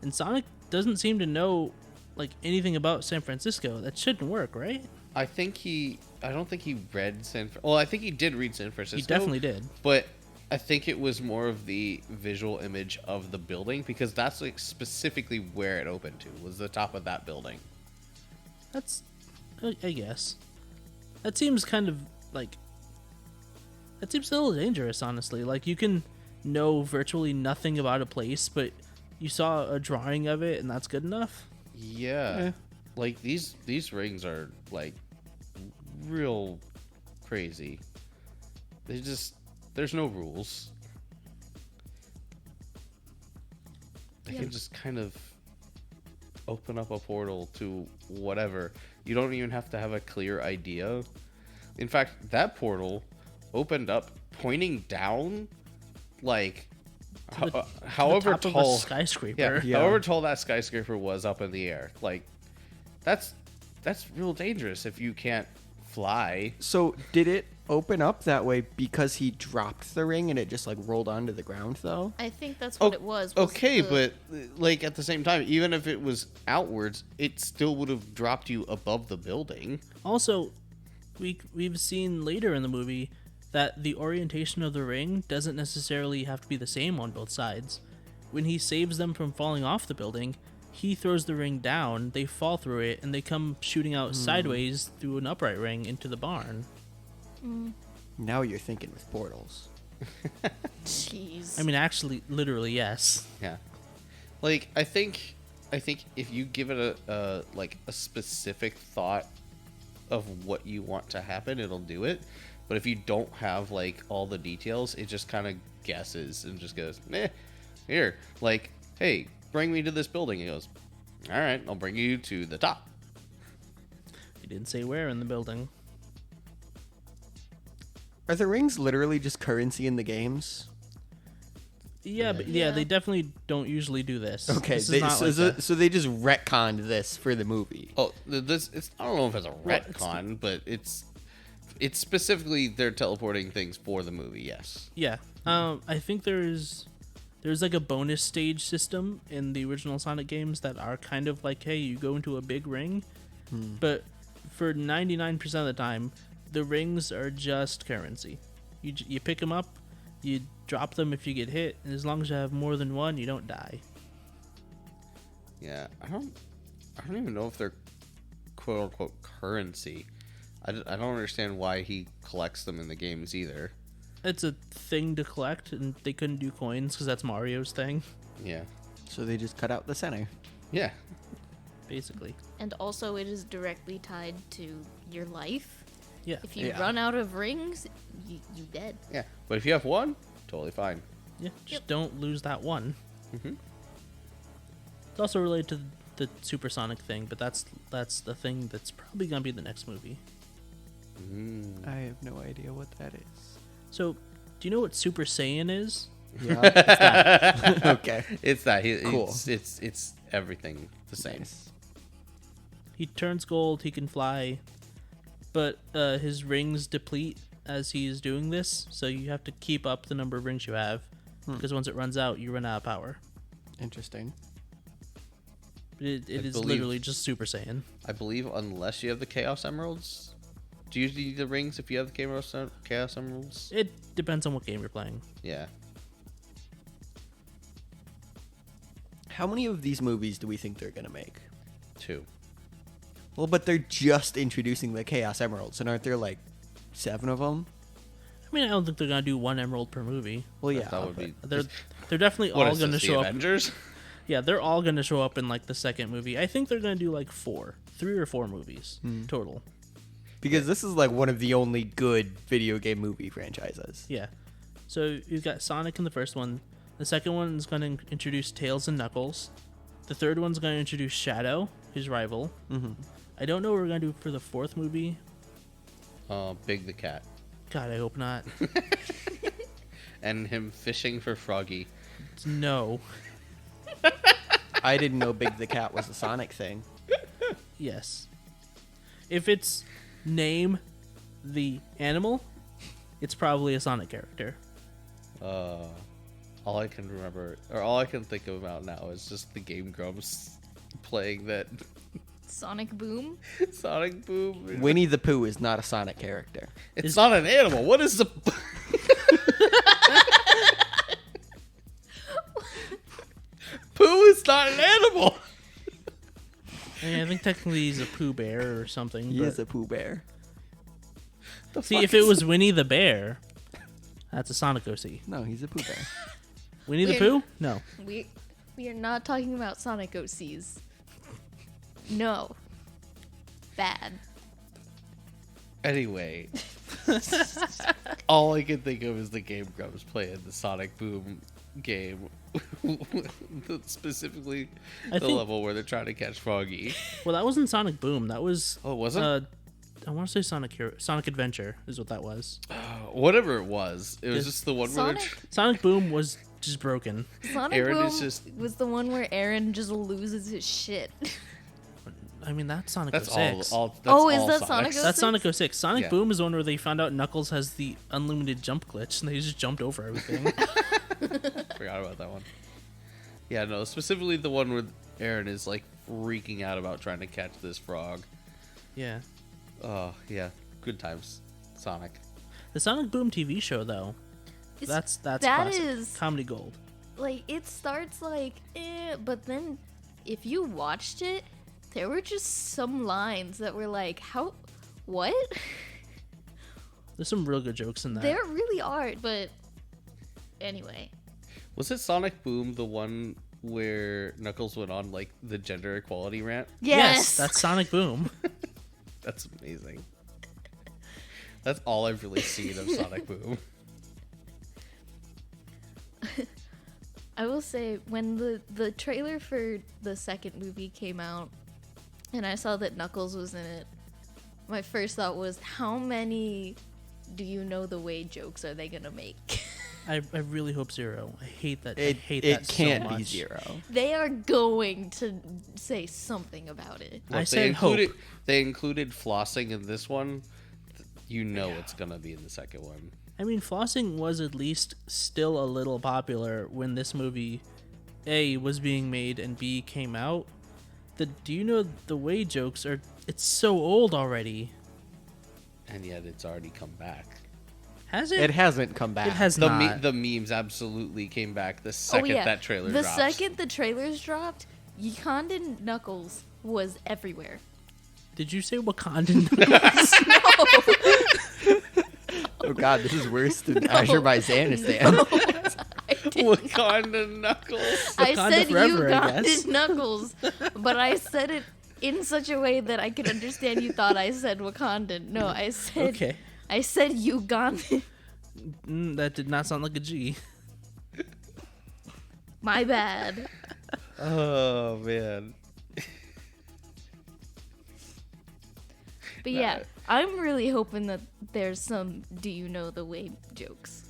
[SPEAKER 3] and Sonic doesn't seem to know like anything about San Francisco. That shouldn't work, right?
[SPEAKER 2] I don't think he read well, I think he did read San Francisco.
[SPEAKER 3] He definitely did.
[SPEAKER 2] But I think it was more of the visual image of the building because that's like specifically where it opened to was the top of that building.
[SPEAKER 3] That's, I guess. That seems kind of like. That seems a little dangerous, honestly. Like, you can know virtually nothing about a place, but you saw a drawing of it and that's good enough?
[SPEAKER 2] Yeah. Like, these rings are, like, real crazy. There's no rules. They can just kind of open up a portal to whatever. You don't even have to have a clear idea. In fact, that portal opened up pointing down, like, however
[SPEAKER 3] the top
[SPEAKER 2] tall
[SPEAKER 3] of a skyscraper.
[SPEAKER 1] Yeah.
[SPEAKER 2] however tall that skyscraper was up in the air. Like, that's real dangerous if you can't fly.
[SPEAKER 1] So did it open up that way because he dropped the ring and it just like rolled onto the ground though?
[SPEAKER 4] I think that's what it was
[SPEAKER 2] Okay,
[SPEAKER 4] the-
[SPEAKER 2] but like at the same time, even if it was outwards, it still would have dropped you above the building.
[SPEAKER 3] Also, we've seen later in the movie that the orientation of the ring doesn't necessarily have to be the same on both sides. When he saves them from falling off the building, he throws the ring down, they fall through it, and they come shooting out sideways through an upright ring into the barn.
[SPEAKER 1] Now you're thinking with portals.
[SPEAKER 4] Jeez.
[SPEAKER 3] I mean, actually, literally, yes.
[SPEAKER 2] Yeah. Like, I think if you give it a specific thought of what you want to happen, it'll do it. But if you don't have like all the details, it just kind of guesses and just goes, here, like, hey, bring me to this building. He goes, all right, I'll bring you to the top.
[SPEAKER 3] He didn't say where in the building.
[SPEAKER 1] Are the rings literally just currency in the games?
[SPEAKER 3] Yeah, but
[SPEAKER 4] Yeah.
[SPEAKER 3] they definitely don't usually do this.
[SPEAKER 1] Okay,
[SPEAKER 3] This is
[SPEAKER 1] they,
[SPEAKER 3] not
[SPEAKER 1] so,
[SPEAKER 3] like
[SPEAKER 1] so,
[SPEAKER 3] that.
[SPEAKER 1] so they just retconned this for the movie.
[SPEAKER 2] Oh, this it's I don't know if it's a
[SPEAKER 3] Well, it's-
[SPEAKER 2] retcon, but it's specifically they're teleporting things for the movie. Yes.
[SPEAKER 3] Yeah. I think there's like a bonus stage system in the original Sonic games that are kind of like, hey, you go into a big ring, but for 99% of the time, the rings are just currency. You pick them up, you drop them if you get hit, and as long as you have more than one, you don't die.
[SPEAKER 2] Yeah, I don't even know if they're quote unquote currency. I don't understand why he collects them in the games either.
[SPEAKER 3] It's a thing to collect, and they couldn't do coins because that's Mario's thing,
[SPEAKER 2] Yeah.
[SPEAKER 1] So they just cut out the center.
[SPEAKER 2] Yeah.
[SPEAKER 3] basically.
[SPEAKER 4] And also, it is directly tied to your life.
[SPEAKER 3] Yeah.
[SPEAKER 4] If you
[SPEAKER 1] Yeah.
[SPEAKER 4] run out of rings, you dead.
[SPEAKER 2] Yeah. But if you have one, totally fine.
[SPEAKER 3] Yeah, just don't lose that one.
[SPEAKER 2] Mhm.
[SPEAKER 3] It's also related to the Supersonic thing, but that's the thing that's probably gonna be the next movie.
[SPEAKER 2] Mm.
[SPEAKER 1] I have no idea what that is.
[SPEAKER 3] So, do you know what Super Saiyan is?
[SPEAKER 1] Yeah. Okay.
[SPEAKER 2] It's that.
[SPEAKER 1] Cool.
[SPEAKER 2] It's everything the same.
[SPEAKER 1] Nice.
[SPEAKER 3] He turns gold, he can fly, but his rings deplete as he is doing this, so you have to keep up the number of rings you have, because once it runs out, you run out of power.
[SPEAKER 1] Interesting.
[SPEAKER 3] It
[SPEAKER 2] I
[SPEAKER 3] is
[SPEAKER 2] believe-
[SPEAKER 3] literally just Super Saiyan.
[SPEAKER 2] I believe unless you have the Chaos Emeralds. Do you need the rings if you have the Chaos Emeralds?
[SPEAKER 3] It depends on what game you're playing.
[SPEAKER 2] Yeah.
[SPEAKER 1] How many of these movies do we think they're gonna make?
[SPEAKER 2] 2.
[SPEAKER 1] Well, but they're just introducing the Chaos Emeralds, and aren't there like 7 of them?
[SPEAKER 3] I mean, I don't think they're gonna do one emerald per movie.
[SPEAKER 1] Well, yeah.
[SPEAKER 2] That would
[SPEAKER 1] but-
[SPEAKER 2] be.
[SPEAKER 3] They're definitely
[SPEAKER 2] What
[SPEAKER 3] all
[SPEAKER 2] is
[SPEAKER 3] gonna
[SPEAKER 2] this, the
[SPEAKER 3] show up.
[SPEAKER 2] Avengers?
[SPEAKER 3] Yeah, they're all gonna show up in like the second movie. I think they're gonna do like 3 or 4 movies total.
[SPEAKER 1] because this is like one of the only good video game movie franchises.
[SPEAKER 3] Yeah. So you've got Sonic in the first one. The second one is going to introduce Tails and Knuckles. The third one's going to introduce Shadow, his rival.
[SPEAKER 1] Mm-hmm.
[SPEAKER 3] I don't know what we're going to do for the fourth movie.
[SPEAKER 2] Big the Cat.
[SPEAKER 3] God, I hope not.
[SPEAKER 2] And him fishing for Froggy.
[SPEAKER 3] No.
[SPEAKER 1] I didn't know Big the Cat was a Sonic thing.
[SPEAKER 3] Yes. If it's name the animal, it's probably a Sonic character.
[SPEAKER 2] All I can remember, or all I can think about now is just the Game Grumps playing that
[SPEAKER 4] Sonic Boom.
[SPEAKER 2] Sonic Boom.
[SPEAKER 1] Winnie the Pooh is not a Sonic character.
[SPEAKER 2] It's not an animal. What is the... Pooh is not an animal.
[SPEAKER 3] I mean, I think technically he's a Pooh Bear or something.
[SPEAKER 1] He
[SPEAKER 3] but
[SPEAKER 1] is a Pooh Bear.
[SPEAKER 3] see, if it was Winnie the Bear, that's a Sonic OC.
[SPEAKER 1] No, he's a Pooh Bear.
[SPEAKER 3] Winnie the
[SPEAKER 4] Wait.
[SPEAKER 3] Pooh? No.
[SPEAKER 4] We are not talking about Sonic OCs. No. Bad.
[SPEAKER 2] Anyway, all I can think of is the Game Grumps playing the Sonic Boom game. Specifically,
[SPEAKER 3] I
[SPEAKER 2] the
[SPEAKER 3] think-
[SPEAKER 2] level where they're trying to catch Froggy.
[SPEAKER 3] Well, that wasn't Sonic Boom. That was.
[SPEAKER 2] Oh, was it?
[SPEAKER 3] I want to say Sonic Adventure is what that was.
[SPEAKER 2] Whatever it was
[SPEAKER 3] Yes.
[SPEAKER 2] just the one where they're
[SPEAKER 4] Sonic?
[SPEAKER 3] Sonic Boom was just broken.
[SPEAKER 4] Sonic
[SPEAKER 2] Aaron
[SPEAKER 4] Boom
[SPEAKER 2] is just-
[SPEAKER 4] was the one where Aaron just loses his shit.
[SPEAKER 3] I mean, that's Sonic
[SPEAKER 2] That's
[SPEAKER 3] 06.
[SPEAKER 2] all. That's
[SPEAKER 4] Oh, is
[SPEAKER 2] all
[SPEAKER 4] that
[SPEAKER 2] Sonics.
[SPEAKER 4] Sonic
[SPEAKER 3] That's Sonic 06. Sonic
[SPEAKER 2] Yeah.
[SPEAKER 3] Boom is the one where they found out Knuckles has the unlimited jump glitch, and they just jumped over everything.
[SPEAKER 2] Forgot about that one. Yeah, no, specifically the one where Aaron is like freaking out about trying to catch this frog.
[SPEAKER 3] Yeah.
[SPEAKER 2] Oh, yeah. Good times. Sonic.
[SPEAKER 3] The Sonic Boom TV show, though,
[SPEAKER 4] It's-
[SPEAKER 3] that's
[SPEAKER 4] that
[SPEAKER 3] classic.
[SPEAKER 4] is-
[SPEAKER 3] Comedy gold.
[SPEAKER 4] Like, it starts like, but then if you watched it, there were just some lines that were like, how, what?
[SPEAKER 3] There's some real good jokes in that.
[SPEAKER 4] There really are, but anyway.
[SPEAKER 2] Was it Sonic Boom, the one where Knuckles went on like the gender equality rant?
[SPEAKER 4] Yes!
[SPEAKER 3] That's Sonic Boom.
[SPEAKER 2] That's amazing. That's all I've really seen of Sonic Boom.
[SPEAKER 4] I will say, when the trailer for the second movie came out, and I saw that Knuckles was in it, my first thought was, how many do you know the way jokes are they gonna make?
[SPEAKER 3] I really hope zero. I hate that. I
[SPEAKER 1] It
[SPEAKER 3] hate
[SPEAKER 1] it
[SPEAKER 3] that
[SPEAKER 1] can't
[SPEAKER 3] so
[SPEAKER 1] be
[SPEAKER 3] much.
[SPEAKER 1] 0.
[SPEAKER 4] They are going to say something about it.
[SPEAKER 3] I
[SPEAKER 2] Look,
[SPEAKER 3] said hope.
[SPEAKER 2] they included flossing in this one. You know it's gonna be in the second one.
[SPEAKER 3] I mean, flossing was at least still a little popular when this movie, A, was being made, and B, came out. Do you know the way jokes are... It's so old already.
[SPEAKER 2] And yet it's already come back.
[SPEAKER 3] Has it?
[SPEAKER 1] It hasn't come back.
[SPEAKER 3] It has not.
[SPEAKER 2] The memes absolutely came back the second that trailer
[SPEAKER 4] The
[SPEAKER 2] dropped.
[SPEAKER 4] second the trailers dropped, Ugandan Knuckles was everywhere.
[SPEAKER 3] Did you say Wakandan?
[SPEAKER 1] Oh god, this is worse than Azerbaijanistan.
[SPEAKER 2] Wakanda Knuckles.
[SPEAKER 4] I
[SPEAKER 3] Wakanda
[SPEAKER 4] said
[SPEAKER 3] forever, I guess.
[SPEAKER 4] Ugandan Knuckles, but I said it in such a way that I could understand you thought I said Wakandan. No, I said
[SPEAKER 3] Okay.
[SPEAKER 4] I said Ugandan.
[SPEAKER 3] That did not sound like a G.
[SPEAKER 4] My bad.
[SPEAKER 2] Oh man.
[SPEAKER 4] But yeah, I'm really hoping that there's some do you know the way jokes.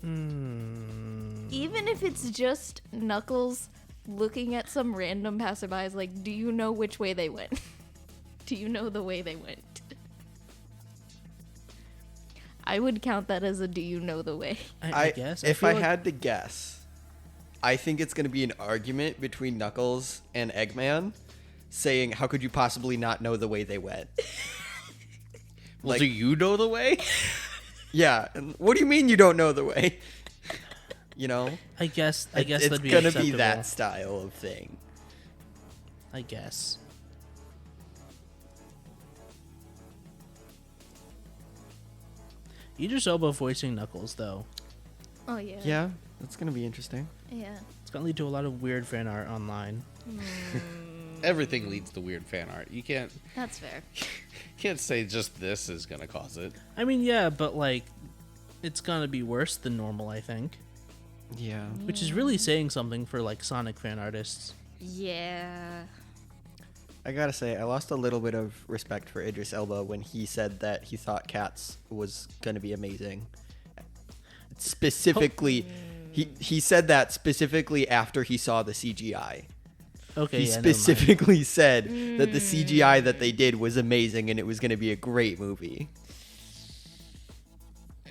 [SPEAKER 4] Even if it's just Knuckles looking at some random passerbys like, do you know which way they went? Do you know the way they went? I would count that as a do you know the way.
[SPEAKER 3] I guess.
[SPEAKER 1] If
[SPEAKER 3] feel
[SPEAKER 1] I
[SPEAKER 3] like-
[SPEAKER 1] had to guess, I think it's going to be an argument between Knuckles and Eggman saying, how could you possibly not know the way they went?
[SPEAKER 2] Well,
[SPEAKER 1] Like-
[SPEAKER 2] do you know the way?
[SPEAKER 1] Yeah, and what do you mean you don't know the way? You know?
[SPEAKER 3] I guess
[SPEAKER 1] it's
[SPEAKER 3] that'd be
[SPEAKER 1] going to
[SPEAKER 3] acceptable.
[SPEAKER 1] be that style of thing.
[SPEAKER 3] I guess. Idris Elba voicing Knuckles, though.
[SPEAKER 4] Oh yeah.
[SPEAKER 1] Yeah, that's going to be interesting.
[SPEAKER 4] Yeah.
[SPEAKER 3] It's gonna lead to a lot of weird fan art online.
[SPEAKER 2] Everything leads to weird fan art. You can't
[SPEAKER 4] That's fair.
[SPEAKER 2] say just this is gonna cause it.
[SPEAKER 3] I mean, yeah, but like, it's gonna be worse than normal, I think.
[SPEAKER 1] Yeah.
[SPEAKER 3] Which is really saying something for like Sonic fan artists.
[SPEAKER 4] Yeah.
[SPEAKER 1] I gotta say, I lost a little bit of respect for Idris Elba when he said that he thought Cats was gonna be amazing. Specifically, he said that specifically after he saw the CGI.
[SPEAKER 3] Okay,
[SPEAKER 1] He
[SPEAKER 3] yeah, never mind.
[SPEAKER 1] specifically said that the CGI that they did was amazing and it was gonna be a great movie.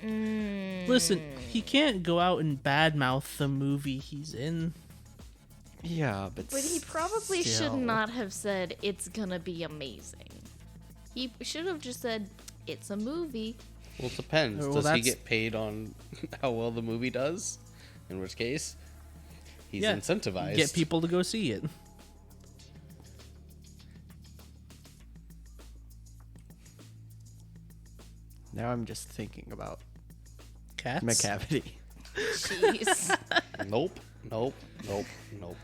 [SPEAKER 3] Listen, he can't go out and badmouth the movie he's in.
[SPEAKER 1] Yeah, but
[SPEAKER 4] But he probably should
[SPEAKER 1] still.
[SPEAKER 4] not have said it's gonna be amazing. He should have just said it's a movie.
[SPEAKER 2] Well, it depends.
[SPEAKER 3] Well,
[SPEAKER 2] Does he
[SPEAKER 3] that's-
[SPEAKER 2] get paid on how well the movie does? In which case, he's
[SPEAKER 3] Yeah,
[SPEAKER 2] incentivized.
[SPEAKER 3] Get people to go see it.
[SPEAKER 1] Now I'm just thinking about
[SPEAKER 3] Cats.
[SPEAKER 1] McCavity.
[SPEAKER 4] Jeez.
[SPEAKER 2] Nope. Nope. Nope. Nope.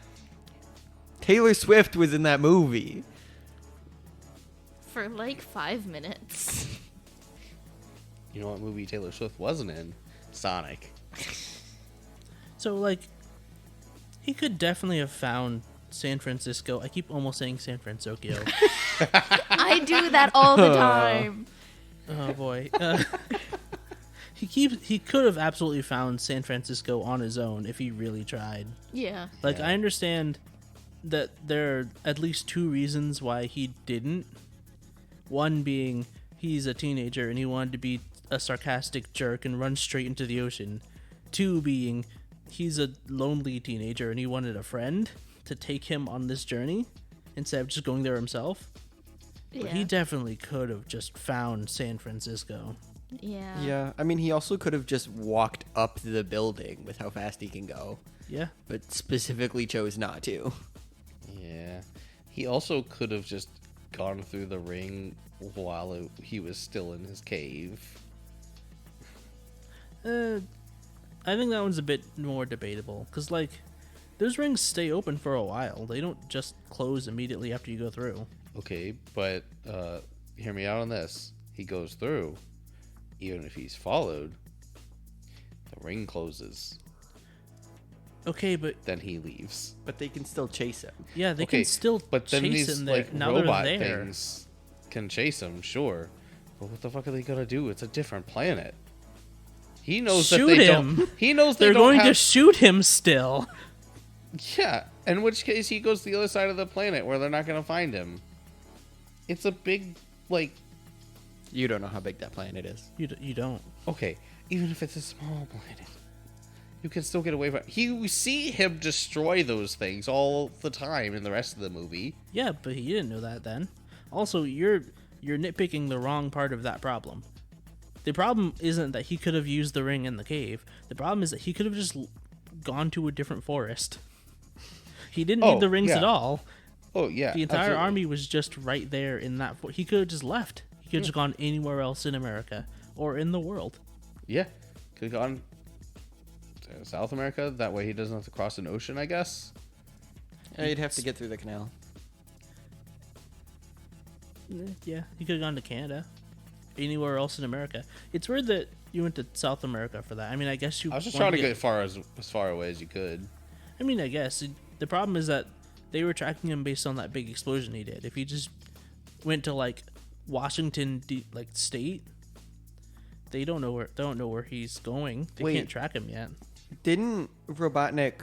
[SPEAKER 1] Taylor Swift was in that movie.
[SPEAKER 4] For like 5 minutes.
[SPEAKER 2] You know what movie Taylor Swift wasn't in? Sonic.
[SPEAKER 3] So like, he could definitely have found San Francisco. I keep almost saying San Francisco.
[SPEAKER 4] I do that all the time.
[SPEAKER 3] Oh boy. He could have absolutely found San Francisco on his own if he really tried.
[SPEAKER 4] Yeah.
[SPEAKER 3] Like,
[SPEAKER 2] Yeah.
[SPEAKER 3] I understand that there are at least 2 reasons why he didn't. One being he's a teenager and he wanted to be a sarcastic jerk and run straight into the ocean. 2 being he's a lonely teenager and he wanted a friend to take him on this journey instead of just going there himself. But
[SPEAKER 4] Yeah.
[SPEAKER 3] he definitely could have just found San Francisco.
[SPEAKER 4] Yeah.
[SPEAKER 1] Yeah, I mean, he also could have just walked up the building with how fast he can go,
[SPEAKER 3] Yeah.
[SPEAKER 1] but specifically chose not to.
[SPEAKER 2] Yeah. He also could have just gone through the ring while he was still in his cave.
[SPEAKER 3] I think that one's a bit more debatable because, like, those rings stay open for a while. They don't just close immediately after you go through.
[SPEAKER 2] Okay, but hear me out on this. He goes through. Even if he's followed, the ring closes.
[SPEAKER 3] Okay, but
[SPEAKER 2] Then he leaves.
[SPEAKER 1] But they can still chase him.
[SPEAKER 3] yeah, they
[SPEAKER 2] Okay,
[SPEAKER 3] can still
[SPEAKER 2] but then
[SPEAKER 3] chase
[SPEAKER 2] these
[SPEAKER 3] him there.
[SPEAKER 2] like
[SPEAKER 3] Now
[SPEAKER 2] robot
[SPEAKER 3] they're there.
[SPEAKER 2] things can chase him, sure. But what the fuck are they gonna do? It's a different planet. He knows
[SPEAKER 3] Shoot
[SPEAKER 2] that they
[SPEAKER 3] him.
[SPEAKER 2] don't. He knows they
[SPEAKER 3] They're
[SPEAKER 2] don't
[SPEAKER 3] going
[SPEAKER 2] have.
[SPEAKER 3] to shoot him still.
[SPEAKER 2] Yeah, in which case he goes to the other side of the planet where they're not gonna find him. It's a big, like,
[SPEAKER 1] You don't know how big that planet is.
[SPEAKER 3] You don't.
[SPEAKER 2] okay, even if it's a small planet, you can still get away from. We see him destroy those things all the time in the rest of the movie.
[SPEAKER 3] Yeah, but he didn't know that then. Also, you're nitpicking the wrong part of that problem. The problem isn't that he could have used the ring in the cave. The problem is that he could have just gone to a different forest. He didn't need the rings at all.
[SPEAKER 2] Oh yeah,
[SPEAKER 3] The entire
[SPEAKER 2] absolutely.
[SPEAKER 3] army was just right there in that. He could have just left. He could have just gone anywhere else in America or in the world.
[SPEAKER 2] Yeah, could have gone to South America. That way he doesn't have to cross an ocean, I guess.
[SPEAKER 1] You'd have to get through the canal.
[SPEAKER 3] Yeah, he could have gone to Canada, anywhere else in America. It's weird that you went to South America for that. I mean, I guess you.
[SPEAKER 2] I was just
[SPEAKER 3] wanted
[SPEAKER 2] trying to get as far away as you could.
[SPEAKER 3] I mean, I guess the problem is that they were tracking him based on that big explosion he did. If he just went to like Washington, state, they don't know where he's going. They
[SPEAKER 1] Wait.
[SPEAKER 3] can't track him yet.
[SPEAKER 1] Didn't Robotnik,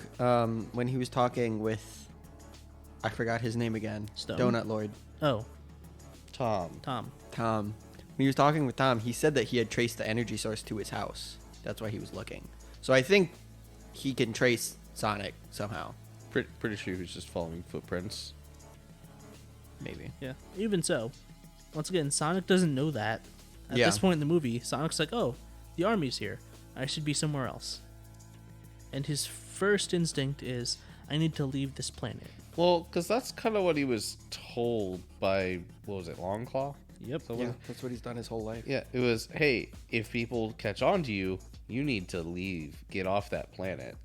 [SPEAKER 1] when he was talking with, I forgot his name again,
[SPEAKER 3] Stone?
[SPEAKER 1] Donut Lord,
[SPEAKER 3] Oh,
[SPEAKER 2] Tom.
[SPEAKER 3] Tom.
[SPEAKER 1] Tom. When he was talking with Tom, he said that he had traced the energy source to his house. That's why he was looking. So I think he can trace Sonic somehow.
[SPEAKER 2] Pretty sure he was just following footprints.
[SPEAKER 1] Maybe.
[SPEAKER 3] Yeah. Even so, once again, Sonic doesn't know that. At
[SPEAKER 1] Yeah.
[SPEAKER 3] this point in the movie, Sonic's like, "Oh, the army's here. I should be somewhere else." And his first instinct is, "I need to leave this planet."
[SPEAKER 2] Well, because that's kind of what he was told by, what was it, Longclaw?
[SPEAKER 3] Yep.
[SPEAKER 2] So
[SPEAKER 1] Yeah, that's what he's done his whole life.
[SPEAKER 2] yeah, it was, hey, if people catch on to you, you need to leave, get off that planet.